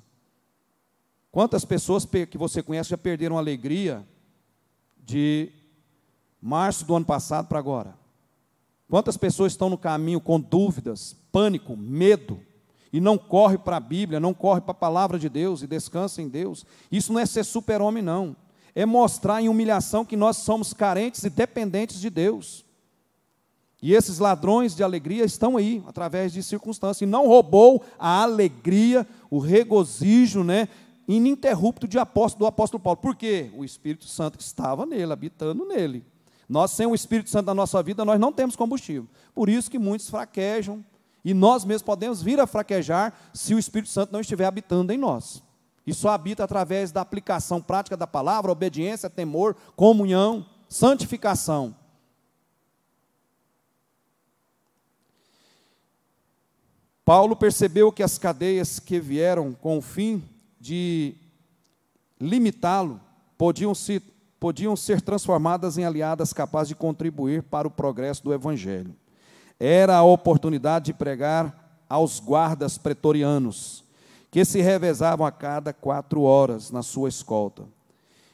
Quantas pessoas que você conhece já perderam a alegria de março do ano passado para agora. Quantas pessoas estão no caminho com dúvidas, pânico, medo, e não corre para a Bíblia, não corre para a palavra de Deus e descansa em Deus. Isso não é ser super-homem, não. É mostrar em humilhação que nós somos carentes e dependentes de Deus. E esses ladrões de alegria estão aí, através de circunstâncias. E não roubou a alegria, o regozijo, ininterrupto do apóstolo Paulo. Por quê? O Espírito Santo estava nele, habitando nele. Nós, sem o Espírito Santo na nossa vida, nós não temos combustível. Por isso que muitos fraquejam, e nós mesmos podemos vir a fraquejar se o Espírito Santo não estiver habitando em nós. E só habita através da aplicação prática da palavra, obediência, temor, comunhão, santificação. Paulo percebeu que as cadeias que vieram com o fim de limitá-lo podiam ser transformadas em aliadas capazes de contribuir para o progresso do Evangelho. Era a oportunidade de pregar aos guardas pretorianos, que se revezavam a cada 4 horas na sua escolta.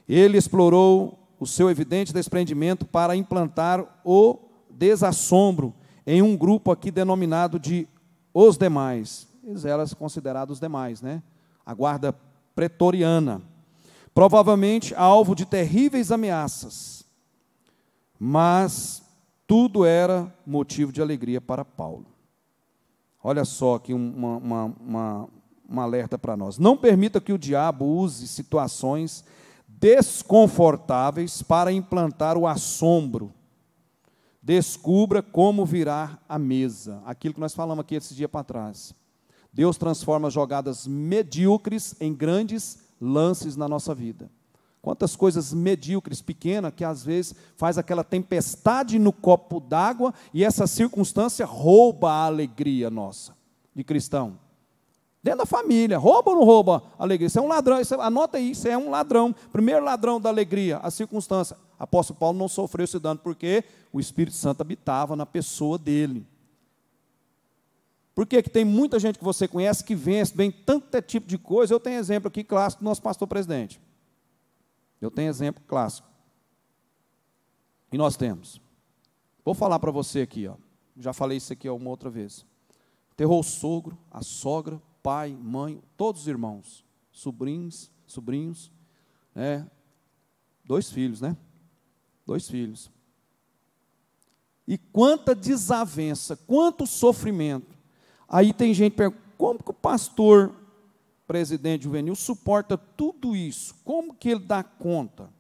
Ele explorou o seu evidente desprendimento para implantar o desassombro em um grupo aqui denominado de os demais. Eles eram considerados os demais, A guarda pretoriana. Provavelmente alvo de terríveis ameaças, mas tudo era motivo de alegria para Paulo. Olha só aqui um alerta para nós. Não permita que o diabo use situações desconfortáveis para implantar o assombro. Descubra como virar a mesa. Aquilo que nós falamos aqui esses dias para trás. Deus transforma jogadas medíocres em grandes lances na nossa vida. Quantas coisas medíocres, pequenas, que às vezes faz aquela tempestade no copo d'água e essa circunstância rouba a alegria nossa, de cristão. Dentro da família, rouba ou não rouba a alegria? Isso é um ladrão, anota aí, isso é um ladrão. Primeiro ladrão da alegria, a circunstância. Apóstolo Paulo não sofreu esse dano porque o Espírito Santo habitava na pessoa dele. Por que tem muita gente que você conhece que vence bem tanto tipo de coisa? Eu tenho exemplo aqui clássico do nosso pastor presidente. Eu tenho exemplo clássico. E nós temos. Vou falar para você aqui, já falei isso aqui uma outra vez. Enterrou o sogro, a sogra, pai, mãe, todos os irmãos, sobrinhos, 2 filhos, 2 filhos. E quanta desavença, quanto sofrimento. Aí tem gente que pergunta, como que o pastor presidente juvenil suporta tudo isso? Como que ele dá conta?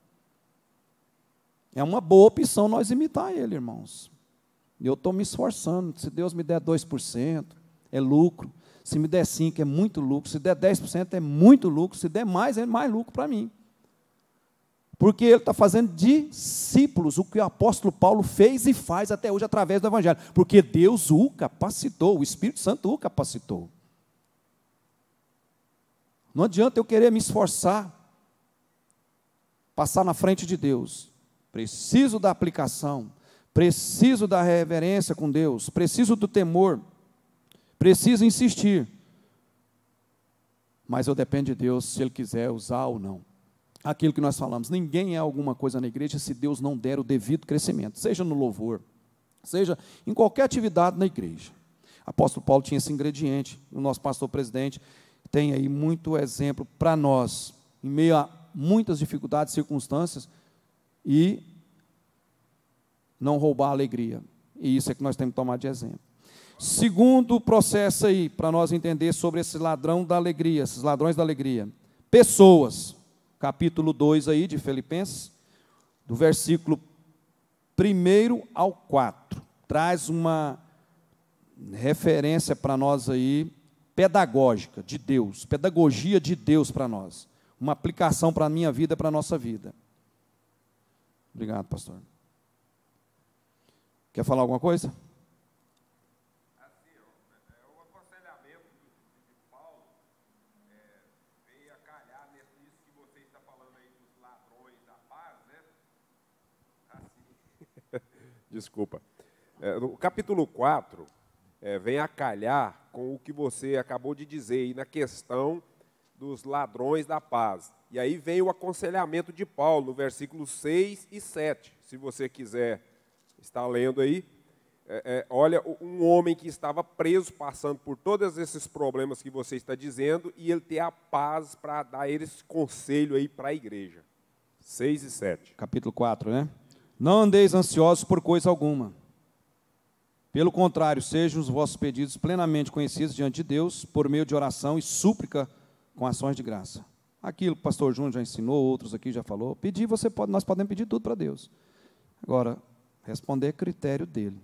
É uma boa opção nós imitar ele, irmãos. Eu estou me esforçando. Se Deus me der 2%, é lucro. Se me der 5%, é muito lucro. Se der 10%, é muito lucro. Se der mais, é mais lucro para mim. Porque ele está fazendo discípulos, o que o apóstolo Paulo fez e faz até hoje através do Evangelho. Porque Deus o capacitou, o Espírito Santo o capacitou. Não adianta eu querer me esforçar, passar na frente de Deus. Preciso da aplicação, preciso da reverência com Deus, preciso do temor, preciso insistir. Mas eu dependo de Deus se Ele quiser usar ou não. Aquilo que nós falamos, ninguém é alguma coisa na igreja se Deus não der o devido crescimento, seja no louvor, seja em qualquer atividade na igreja. Apóstolo Paulo tinha esse ingrediente, o nosso pastor presidente tem aí muito exemplo para nós, em meio a muitas dificuldades, circunstâncias, e não roubar a alegria. E isso é que nós temos que tomar de exemplo. Segundo processo aí, para nós entender sobre esse ladrão da alegria, esses ladrões da alegria. Pessoas, capítulo 2 aí de Filipenses, do versículo 1 ao 4, traz uma referência para nós aí, pedagógica de Deus, pedagogia de Deus para nós, uma aplicação para a minha vida, para a nossa vida. Obrigado, pastor. Quer falar alguma coisa? Assim, o aconselhamento de Paulo veio a calhar nisso que você está falando aí dos ladrões da paz, Assim. Desculpa. No capítulo 4, vem a calhar com o que você acabou de dizer aí na questão dos ladrões da paz. E aí vem o aconselhamento de Paulo, no versículos 6 e 7. Se você quiser estar lendo aí. Olha, um homem que estava preso, passando por todos esses problemas que você está dizendo, e ele ter a paz para dar esse conselho aí para a igreja. 6 e 7. Capítulo 4, né? Não andeis ansiosos por coisa alguma. Pelo contrário, sejam os vossos pedidos plenamente conhecidos diante de Deus, por meio de oração e súplica com ações de graça. Aquilo que o pastor Júnior já ensinou, outros aqui já falou. Pedir, nós podemos pedir tudo para Deus. Agora, responder é critério dele.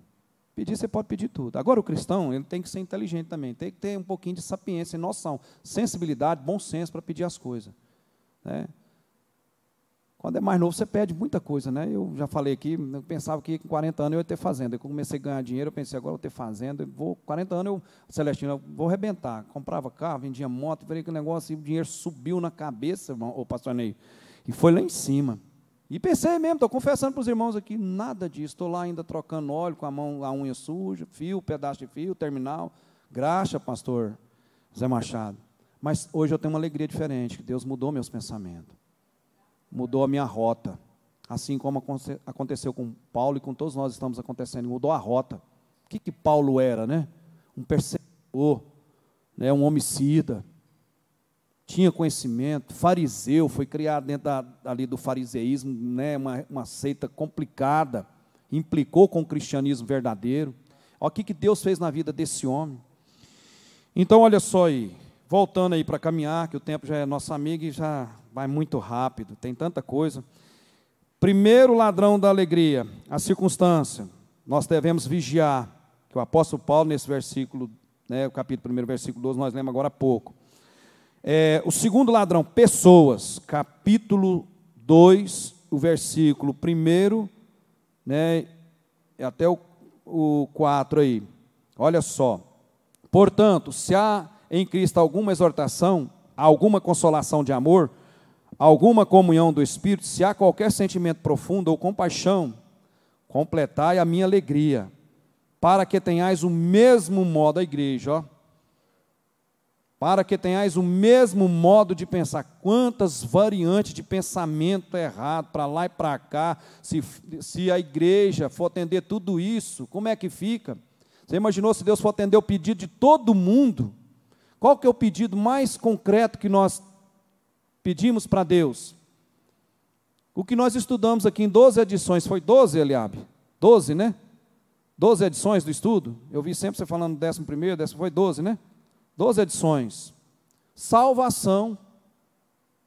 Pedir, você pode pedir tudo. Agora, o cristão, ele tem que ser inteligente também, tem que ter um pouquinho de sapiência, noção, sensibilidade, bom senso para pedir as coisas. Né? Quando é mais novo, você pede muita coisa, né? Eu já falei aqui, eu pensava que com 40 anos eu ia ter fazenda. Eu comecei a ganhar dinheiro, eu pensei, agora eu vou ter fazenda, 40 anos, Celestino, eu vou arrebentar. Comprava carro, vendia moto, virei aquele negócio, e o dinheiro subiu na cabeça, irmão, ô pastor Ney, e foi lá em cima. E pensei mesmo, estou confessando para os irmãos aqui, nada disso, estou lá ainda trocando óleo com a unha suja, fio, pedaço de fio, terminal, graxa, pastor Zé Machado. Mas hoje eu tenho uma alegria diferente, que Deus mudou meus pensamentos. Mudou a minha rota, assim como aconteceu com Paulo e com todos nós estamos acontecendo, mudou a rota. O que Paulo era, né? Um perseguidor, né? Um homicida, tinha conhecimento, fariseu, foi criado dentro ali do fariseísmo, né? Uma seita complicada, implicou com o cristianismo verdadeiro. Olha o que Deus fez na vida desse homem. Então, olha só aí, voltando aí para caminhar, que o tempo já é nosso amigo e já vai muito rápido, tem tanta coisa. Primeiro ladrão da alegria, a circunstância. Nós devemos vigiar, que o apóstolo Paulo, nesse versículo, né, o capítulo 1, versículo 12, nós lemos agora há pouco. O segundo ladrão, pessoas, capítulo 2, o versículo 1, né, até o 4 aí. Olha só. Portanto, se há em Cristo alguma exortação, alguma consolação de amor, alguma comunhão do Espírito, se há qualquer sentimento profundo ou compaixão, completai a minha alegria, para que tenhais o mesmo modo, a igreja, ó, para que tenhais o mesmo modo de pensar. Quantas variantes de pensamento errado, para lá e para cá, se a igreja for atender tudo isso, como é que fica? Você imaginou se Deus for atender o pedido de todo mundo? Qual que é o pedido mais concreto que nós pedimos para Deus? O que nós estudamos aqui em 12 edições, foi 12, Eliabe? 12, né? 12 edições do estudo? Eu vi sempre você falando 11º, foi 12, né? 12 edições. Salvação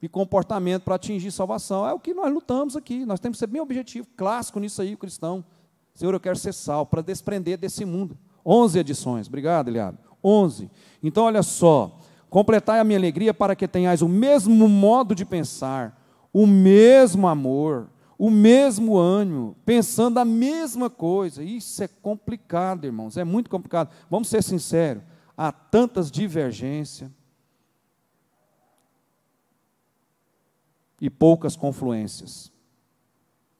e comportamento para atingir salvação. É o que nós lutamos aqui. Nós temos que ser bem objetivo, clássico nisso aí, o cristão. Senhor, eu quero ser salvo, para desprender desse mundo. 11 edições. Obrigado, Eliabe. 11. Então, olha só. Completai a minha alegria para que tenhais o mesmo modo de pensar, o mesmo amor, o mesmo ânimo, pensando a mesma coisa. Isso é complicado, irmãos, é muito complicado. Vamos ser sinceros, há tantas divergências e poucas confluências.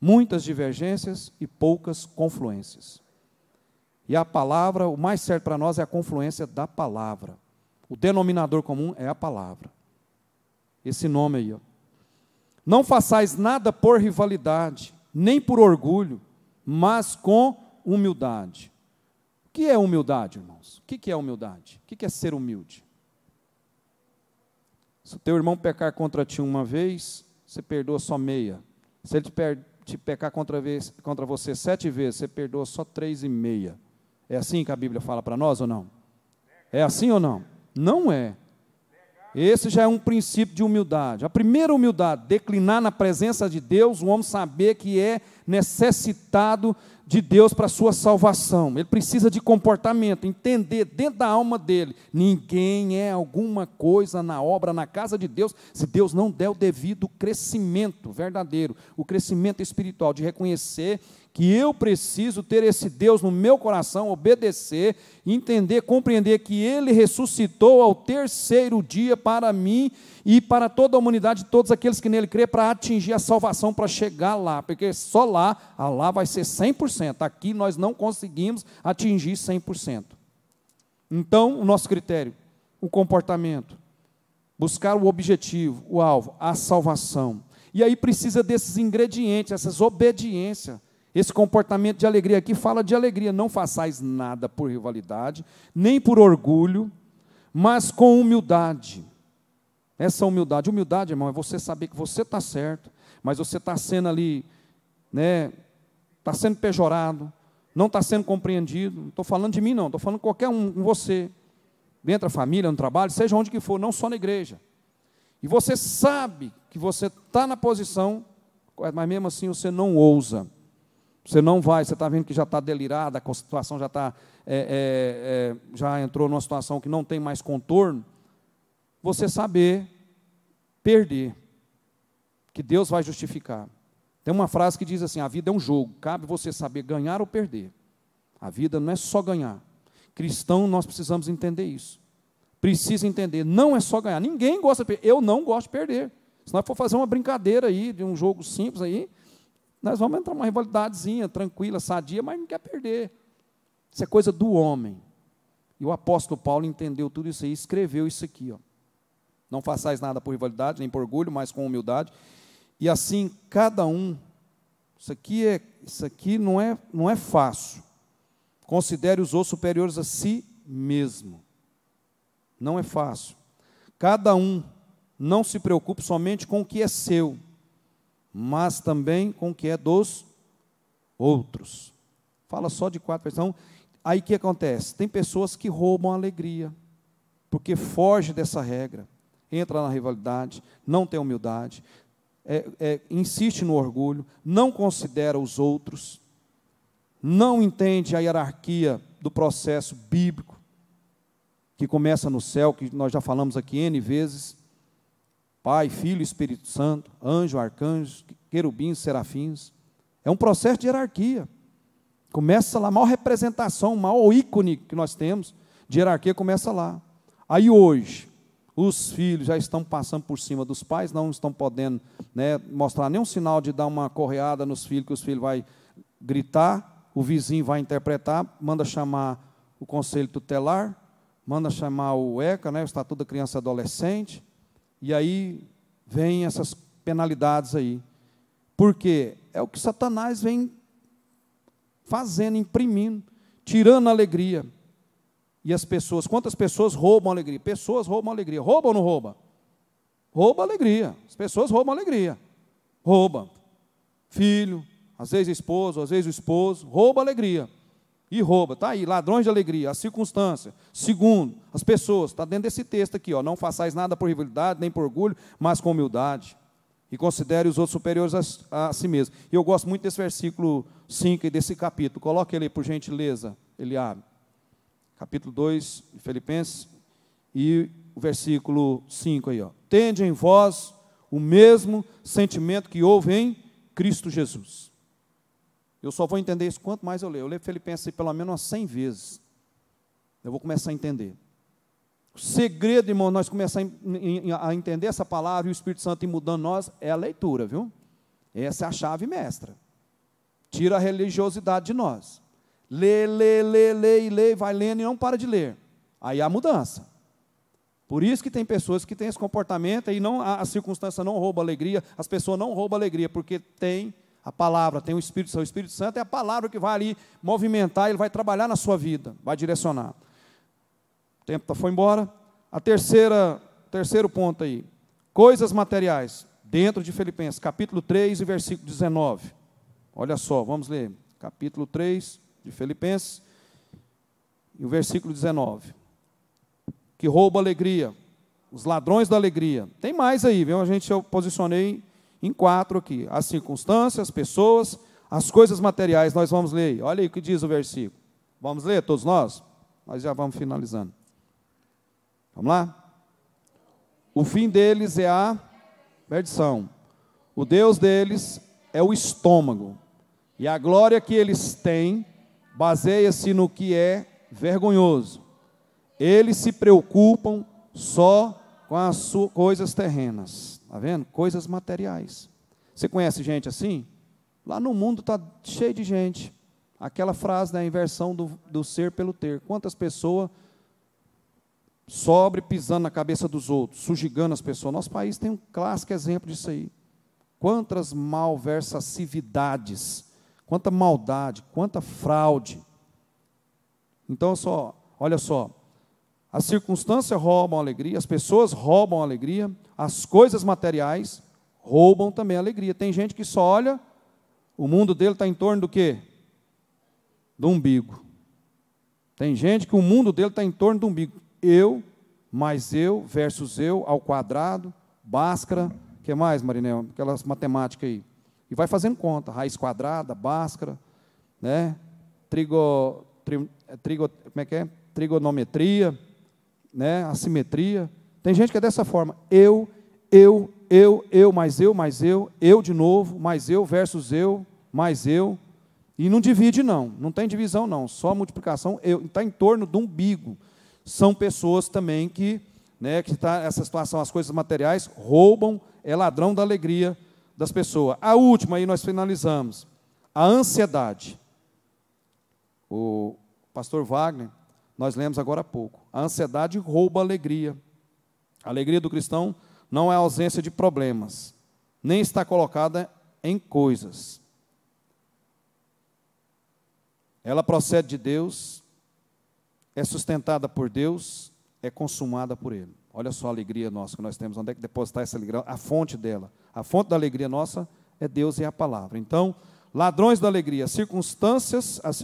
Muitas divergências e poucas confluências. E a palavra, o mais certo para nós é a confluência da palavra. O denominador comum é a palavra. Esse nome aí, ó. Não façais nada por rivalidade, nem por orgulho, mas com humildade. O que é humildade, irmãos? O que é humildade? O que é ser humilde? Se o teu irmão pecar contra ti uma vez, você perdoa só meia. Se ele te pecar contra você 7 vezes, você perdoa só 3,5. É assim que a Bíblia fala para nós ou não? É assim ou não? Não é. Esse já é um princípio de humildade. A primeira humildade, declinar na presença de Deus, o homem saber que é necessitado de Deus para a sua salvação. Ele precisa de comportamento, entender dentro da alma dele, ninguém é alguma coisa na obra, na casa de Deus, se Deus não der o devido crescimento verdadeiro, o crescimento espiritual, de reconhecer que eu preciso ter esse Deus no meu coração, obedecer, entender, compreender que Ele ressuscitou ao 3º dia para mim e para toda a humanidade, todos aqueles que nele crê, para atingir a salvação, para chegar lá, porque só lá vai ser 100%, aqui nós não conseguimos atingir 100%. Então, o nosso critério, o comportamento, buscar o objetivo, o alvo, a salvação. E aí precisa desses ingredientes, essas obediências. Esse comportamento de alegria aqui fala de alegria. Não façais nada por rivalidade, nem por orgulho, mas com humildade. Essa humildade, irmão, é você saber que você está certo, mas você está sendo ali, né, está sendo pejorado, não está sendo compreendido. Não estou falando de mim, não, estou falando de qualquer um, com você, dentro da família, no trabalho, seja onde que for, não só na igreja. E você sabe que você está na posição, mas mesmo assim você não ousa. Você não vai, você está vendo que já está delirada, a situação já está, já entrou numa situação que não tem mais contorno. Você saber perder, que Deus vai justificar. Tem uma frase que diz assim: a vida é um jogo, cabe você saber ganhar ou perder. A vida não é só ganhar. Cristão, nós precisamos entender isso. Precisa entender, não é só ganhar. Ninguém gosta de perder, eu não gosto de perder. Se nós for fazer uma brincadeira aí, de um jogo simples aí, nós vamos entrar numa rivalidadezinha, tranquila, sadia, mas não quer perder. Isso é coisa do homem. E o apóstolo Paulo entendeu tudo isso aí, escreveu isso aqui, ó. Não façais nada por rivalidade, nem por orgulho, mas com humildade. E assim, cada um, isso aqui não é fácil. Considere os outros superiores a si mesmo. Não é fácil. Cada um não se preocupe somente com o que é seu, mas também com o que é dos outros. Fala só de 4 pessoas. Então, aí o que acontece? Tem pessoas que roubam a alegria, porque foge dessa regra, entra na rivalidade, não tem humildade, insiste no orgulho, não considera os outros, não entende a hierarquia do processo bíblico, que começa no céu, que nós já falamos aqui N vezes, Pai, Filho, Espírito Santo, anjo, arcanjo, querubins, serafins. É um processo de hierarquia. Começa lá, a maior representação, o maior ícone que nós temos de hierarquia começa lá. Aí hoje, os filhos já estão passando por cima dos pais, não estão podendo, né, mostrar nenhum sinal de dar uma correada nos filhos, que os filhos vão gritar, o vizinho vai interpretar, manda chamar o conselho tutelar, manda chamar o ECA, né, o Estatuto da Criança e Adolescente, e aí vem essas penalidades aí. Por quê? É o que Satanás vem fazendo, imprimindo, tirando a alegria. E as pessoas, quantas pessoas roubam a alegria? Pessoas roubam a alegria. Rouba ou não rouba? Rouba a alegria. As pessoas roubam a alegria. Rouba. Filho, às vezes esposo, às vezes o esposo, rouba a alegria. E rouba, está aí, ladrões de alegria, a circunstância. Segundo, as pessoas, está dentro desse texto aqui, ó, não façais nada por rivalidade, nem por orgulho, mas com humildade. E considere os outros superiores a si mesmo. E eu gosto muito desse versículo 5 e desse capítulo. Coloque ele aí, por gentileza, Eliabe. Capítulo 2 de Filipenses, e o versículo 5 aí, ó. Tende em vós o mesmo sentimento que houve em Cristo Jesus. Eu só vou entender isso quanto mais eu leio. Eu leio Filipenses pelo menos umas 100 vezes. Eu vou começar a entender. O segredo, irmão, nós começar a entender essa palavra e o Espírito Santo ir mudando nós, é a leitura, viu? Essa é a chave mestra. Tira a religiosidade de nós. Lê, vai lendo e não para de ler. Aí há mudança. Por isso que tem pessoas que têm esse comportamento e não, a circunstância não rouba alegria, as pessoas não roubam alegria, porque tem a palavra, tem o Espírito Santo. O Espírito Santo é a palavra que vai ali movimentar, ele vai trabalhar na sua vida, vai direcionar. O tempo foi embora. Terceiro ponto aí. Coisas materiais, dentro de Filipenses, capítulo 3 e versículo 19. Olha só, vamos ler. Capítulo 3 de Filipenses e o versículo 19. Que rouba a alegria, os ladrões da alegria. Tem mais aí, viu? Eu posicionei em 4 aqui. As circunstâncias, as pessoas, as coisas materiais. Nós vamos ler. Olha aí o que diz o versículo. Vamos ler todos nós? Nós já vamos finalizando. Vamos lá? O fim deles é a perdição. O Deus deles é o estômago. E a glória que eles têm baseia-se no que é vergonhoso. Eles se preocupam só com as coisas terrenas. Está vendo? Coisas materiais. Você conhece gente assim? Lá no mundo está cheio de gente. Aquela frase, né, a inversão do ser pelo ter. Quantas pessoas sobre pisando na cabeça dos outros, sujigando as pessoas. Nosso país tem um clássico exemplo disso aí. Quantas malversacividades, quanta maldade, quanta fraude. Então, olha só, as circunstâncias roubam a alegria, as pessoas roubam a alegria, as coisas materiais roubam também a alegria. Tem gente que só olha, o mundo dele está em torno do quê? Do umbigo. Tem gente que o mundo dele está em torno do umbigo. Eu, mais eu, versus eu, ao quadrado, Bhaskara, o que mais, Marinel? Aquelas matemáticas aí. E vai fazendo conta, raiz quadrada, Bhaskara, né? Como é que é? Trigonometria, né? Assimetria. Tem gente que é dessa forma. Eu, mais eu de novo, mais eu versus eu, mais eu. E não divide, não tem divisão, não, só multiplicação, está em torno do umbigo. São pessoas também que está essa situação, as coisas materiais roubam, é ladrão da alegria das pessoas. A última, aí nós finalizamos, a ansiedade. O pastor Wagner, nós lemos agora há pouco, a ansiedade rouba a alegria. A alegria do cristão não é a ausência de problemas, nem está colocada em coisas. Ela procede de Deus, é sustentada por Deus, é consumada por Ele. Olha só a alegria nossa que nós temos, onde é que depositar essa alegria? A fonte dela. A fonte da alegria nossa é Deus e a palavra. Então, ladrões da alegria, as circunstâncias, as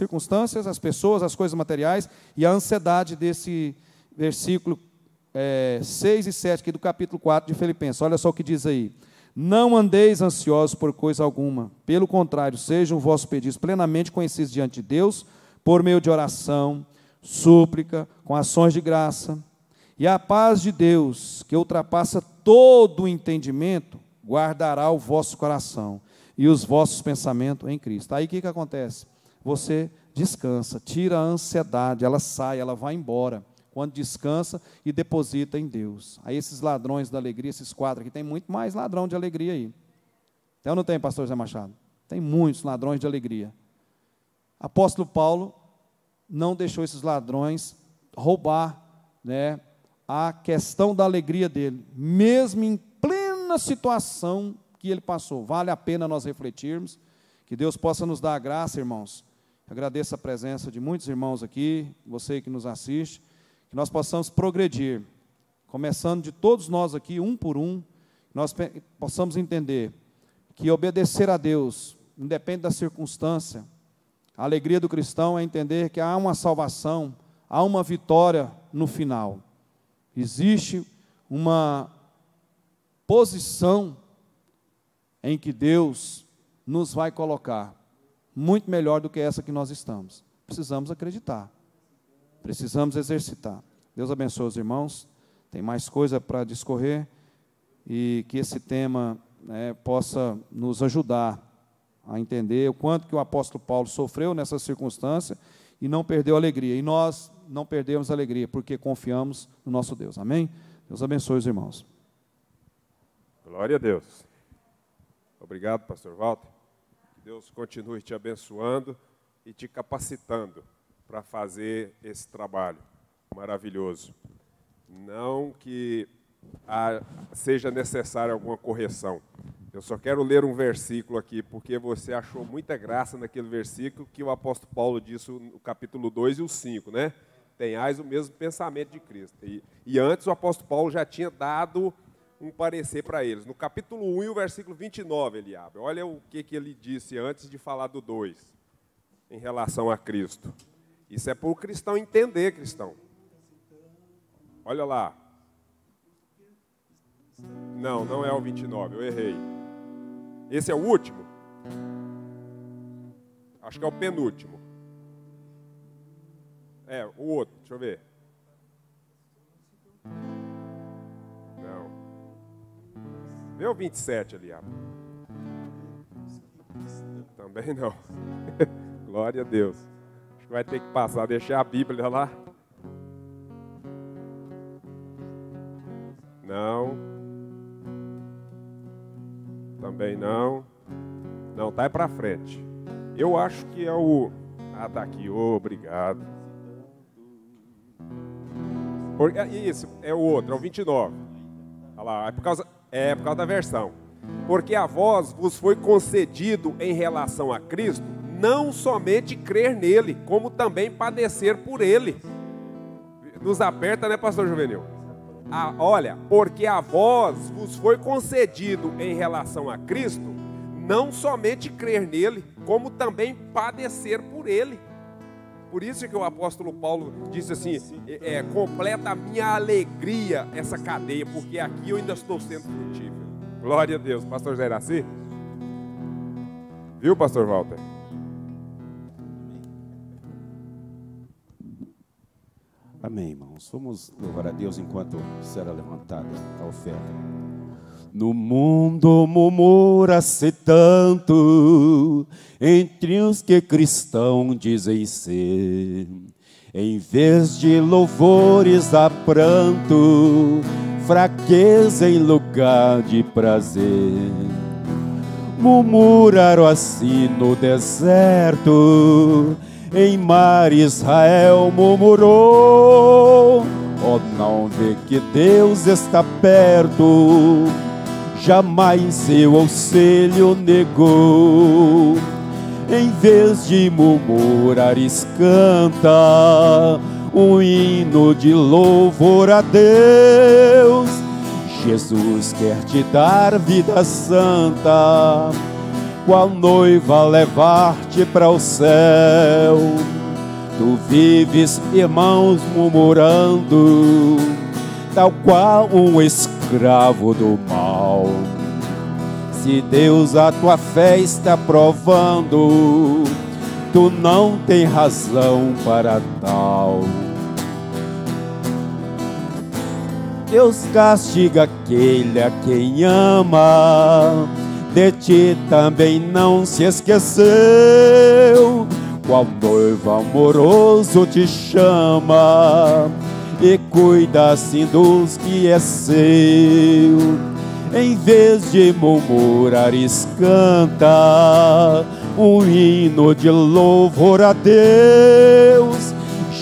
pessoas, as coisas materiais e a ansiedade desse versículo 6 e 7 aqui do capítulo 4 de Filipenses. Olha só o que diz aí. Não andeis ansiosos por coisa alguma, pelo contrário, sejam vossos pedidos plenamente conhecidos diante de Deus, por meio de oração, súplica, com ações de graça, e a paz de Deus, que ultrapassa todo o entendimento, guardará o vosso coração e os vossos pensamentos em Cristo. Aí o que acontece? Você descansa, tira a ansiedade, ela sai, ela vai embora. Quando descansa e deposita em Deus. Aí esses ladrões da alegria, esses quatro aqui, tem muito mais ladrão de alegria aí. Tem ou não tem, pastor Zé Machado? Tem muitos ladrões de alegria. Apóstolo Paulo não deixou esses ladrões roubar, né, a questão da alegria dele, mesmo em plena situação que ele passou. Vale a pena nós refletirmos, que Deus possa nos dar a graça, irmãos. Agradeço a presença de muitos irmãos aqui, você que nos assiste, que nós possamos progredir, começando de todos nós aqui, um por um, nós possamos entender que obedecer a Deus, independente da circunstância, a alegria do cristão é entender que há uma salvação, há uma vitória no final. Existe uma posição em que Deus nos vai colocar, muito melhor do que essa que nós estamos. Precisamos acreditar. Precisamos exercitar. Deus abençoe os irmãos. Tem mais coisa para discorrer e que esse tema possa nos ajudar a entender o quanto que o apóstolo Paulo sofreu nessa circunstância e não perdeu a alegria. E nós não perdemos a alegria porque confiamos no nosso Deus. Amém? Deus abençoe os irmãos. Glória a Deus. Obrigado, pastor Walter. Que Deus continue te abençoando e te capacitando para fazer esse trabalho maravilhoso. Não que seja necessária alguma correção. Eu só quero ler um versículo aqui, porque você achou muita graça naquele versículo que o apóstolo Paulo disse no capítulo 2 e o 5, né? Tenhais o mesmo pensamento de Cristo. E antes o apóstolo Paulo já tinha dado um parecer para eles. No capítulo 1 e o versículo 29 ele abre. Olha o que ele disse antes de falar do 2, em relação a Cristo. Isso é para o cristão entender, cristão. Olha lá. Não é o 29, eu errei. Esse é o último? Acho que é o penúltimo. O outro, deixa eu ver. Não. Vê o 27 ali, Também não. Glória a Deus. Acho que vai ter que passar, deixar a Bíblia lá. Não. Também não. Não, tá para frente. Eu acho que é o... tá aqui. Obrigado. Isso, é o outro, é o 29. Olha lá, é por causa da versão. Porque a vós vos foi concedido em relação a Cristo, não somente crer nele, como também padecer por ele. Nos aperta, né, pastor Juvenil? Olha, porque a vós vos foi concedido em relação a Cristo, não somente crer nele, como também padecer por ele. Por isso que o apóstolo Paulo disse assim, completa a minha alegria essa cadeia, porque aqui eu ainda estou sendo frutífero. Glória a Deus. Pastor Zé Iraci? Viu, pastor Walter? Amém, irmãos. Vamos louvar a Deus enquanto será levantada a oferta. No mundo murmura-se tanto entre os que cristãos dizem ser. Em vez de louvores há pranto, fraqueza em lugar de prazer. Murmuraram assim no deserto, em mar Israel murmurou. Oh, não vê que Deus está perto, jamais seu auxílio negou. Em vez de murmurares, canta um hino de louvor a Deus. Jesus quer te dar vida santa, qual noiva levar-te para o céu. Tu vives, irmãos, murmurando, tal qual um escravo do mal. Se Deus a tua fé está provando, tu não tem razão para tal. Deus castiga aquele a quem ama, de ti também não se esqueceu. Qual noivo amoroso te chama e cuida assim dos que é seu. Em vez de murmurares, canta um hino de louvor a Deus.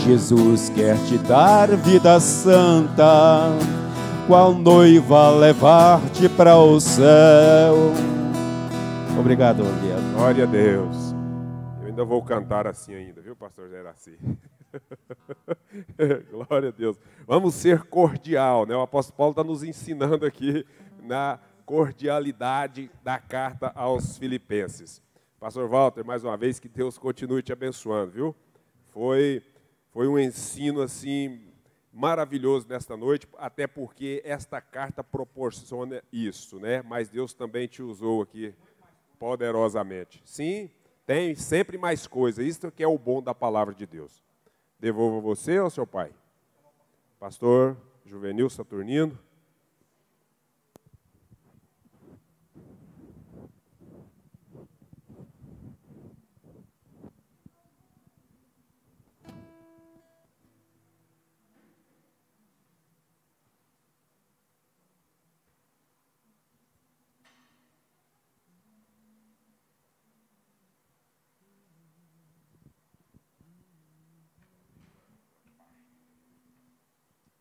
Jesus quer te dar vida santa, qual noiva levar-te para o céu. Obrigado, Elias. Glória a Deus. Eu ainda vou cantar assim ainda, viu, pastor Geraci? Glória a Deus. Vamos ser cordial, né? O apóstolo Paulo está nos ensinando aqui na cordialidade da carta aos Filipenses. Pastor Walter, mais uma vez, que Deus continue te abençoando, viu? Foi um ensino assim maravilhoso nesta noite, até porque esta carta proporciona isso, né? Mas Deus também te usou aqui poderosamente. Sim, tem sempre mais coisa. Isso que é o bom da palavra de Deus. Devolvo a você ou ao seu pai? Pastor Juvenil Saturnino.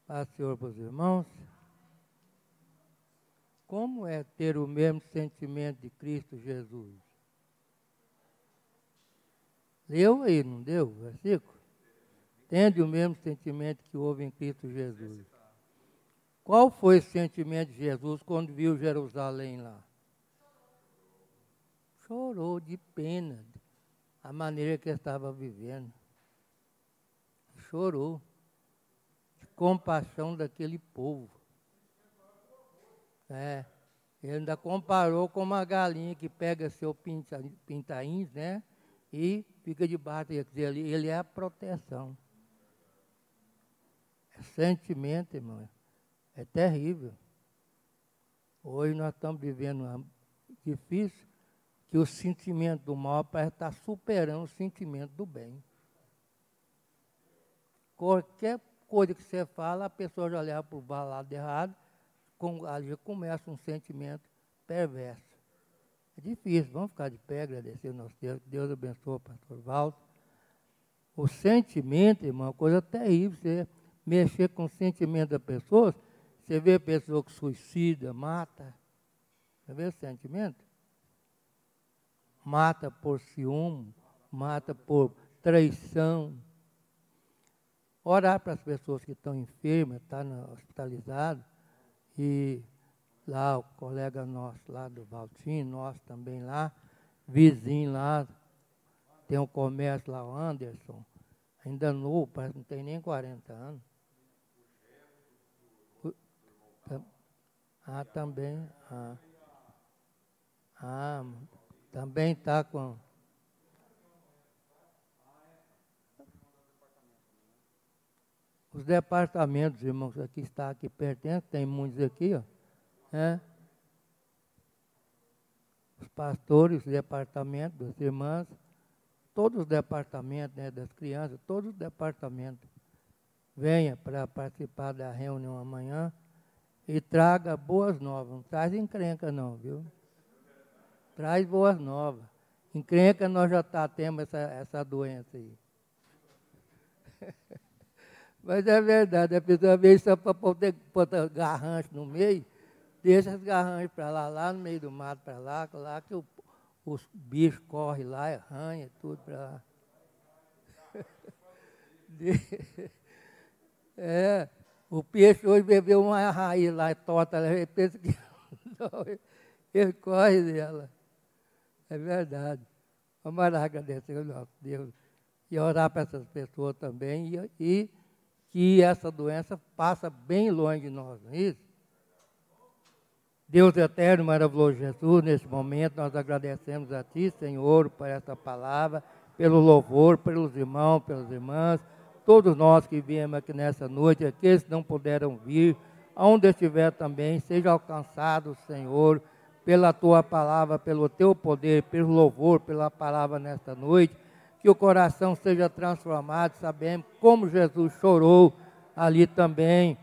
Paz, Senhor, para os irmãos. Como é ter o mesmo sentimento de Cristo Jesus? Leu aí, não deu o versículo? Tende o mesmo sentimento que houve em Cristo Jesus. Qual foi o sentimento de Jesus quando viu Jerusalém lá? Chorou de pena, a maneira que ele estava vivendo. Chorou. Compaixão daquele povo. Ele ainda comparou com uma galinha que pega seu pintains, né? E fica debaixo dele. Ele é a proteção. É sentimento, irmão. É terrível. Hoje nós estamos vivendo uma difícil, que o sentimento do mal parece estar superando o sentimento do bem. Qualquer coisa que você fala, a pessoa já leva para o lado errado, ali começa um sentimento perverso. É difícil, vamos ficar de pé, agradecer o nosso Deus. Deus abençoe o pastor Valdo. O sentimento, irmão, é uma coisa terrível. Você mexer com o sentimento da pessoa. Você vê a pessoa que suicida, mata. Você vê o sentimento? Mata por ciúme, mata por traição. Orar para as pessoas que estão enfermas, estão hospitalizadas. E lá o colega nosso lá do Valtinho, nós também lá, vizinho lá, tem um comércio lá, o Anderson, ainda novo, parece que não tem nem 40 anos. Também. Também está com... Os departamentos, irmãos, aqui está aqui perto, tem muitos aqui, ó. Os pastores, os departamentos, das irmãs, todos os departamentos, né, das crianças, todos os departamentos. Venha para participar da reunião amanhã e traga boas novas. Não traz encrenca não, viu? Traz boas novas. Encrenca nós já temos essa doença aí. Mas é verdade, a pessoa veio só para poder botar garrancho no meio, deixa as garranchos para lá no meio do mato para lá que os bichos correm lá, arranha tudo para lá. O peixe hoje bebeu uma raiz lá, torta, ele pensa que ele corre dela. É verdade. Vamos agradecer ao nosso Deus e orar para essas pessoas também e que essa doença passa bem longe de nós, não é isso? Deus eterno, maravilhoso Jesus, nesse momento nós agradecemos a Ti, Senhor, por essa palavra, pelo louvor, pelos irmãos, pelas irmãs, todos nós que viemos aqui nessa noite, aqueles que não puderam vir, aonde estiver também, seja alcançado, Senhor, pela Tua palavra, pelo Teu poder, pelo louvor, pela palavra nesta noite, que o coração seja transformado, sabemos como Jesus chorou ali também,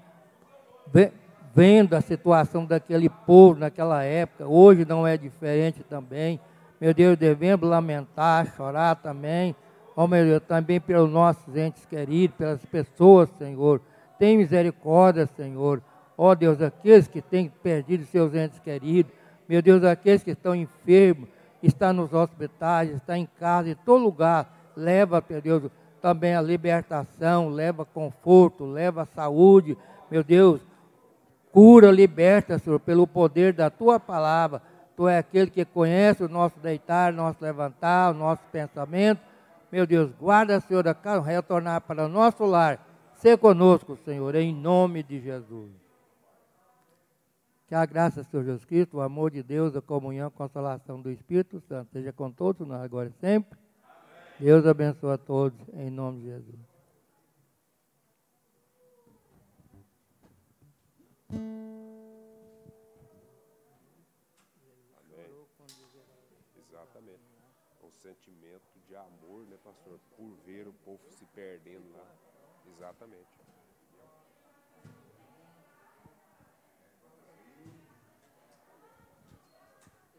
vendo a situação daquele povo naquela época, hoje não é diferente também. Meu Deus, devemos lamentar, chorar também, ó meu Deus, também pelos nossos entes queridos, pelas pessoas, Senhor. Tem misericórdia, Senhor. Ó Deus, aqueles que têm perdido seus entes queridos, meu Deus, aqueles que estão enfermos, está nos hospitais, está em casa, em todo lugar, leva, meu Deus, também a libertação, leva conforto, leva saúde, meu Deus, cura, liberta, Senhor, pelo poder da Tua palavra. Tu é aquele que conhece o nosso deitar, o nosso levantar, o nosso pensamento, meu Deus, guarda, Senhor, retornar para o nosso lar, ser conosco, Senhor, em nome de Jesus. Que a graça do Senhor Jesus Cristo, o amor de Deus, a comunhão, a consolação do Espírito Santo, seja com todos nós agora e sempre. Amém. Deus abençoe a todos, em nome de Jesus. Amém. Exatamente. Um sentimento de amor, né, pastor? Por ver o povo se perdendo lá. Exatamente.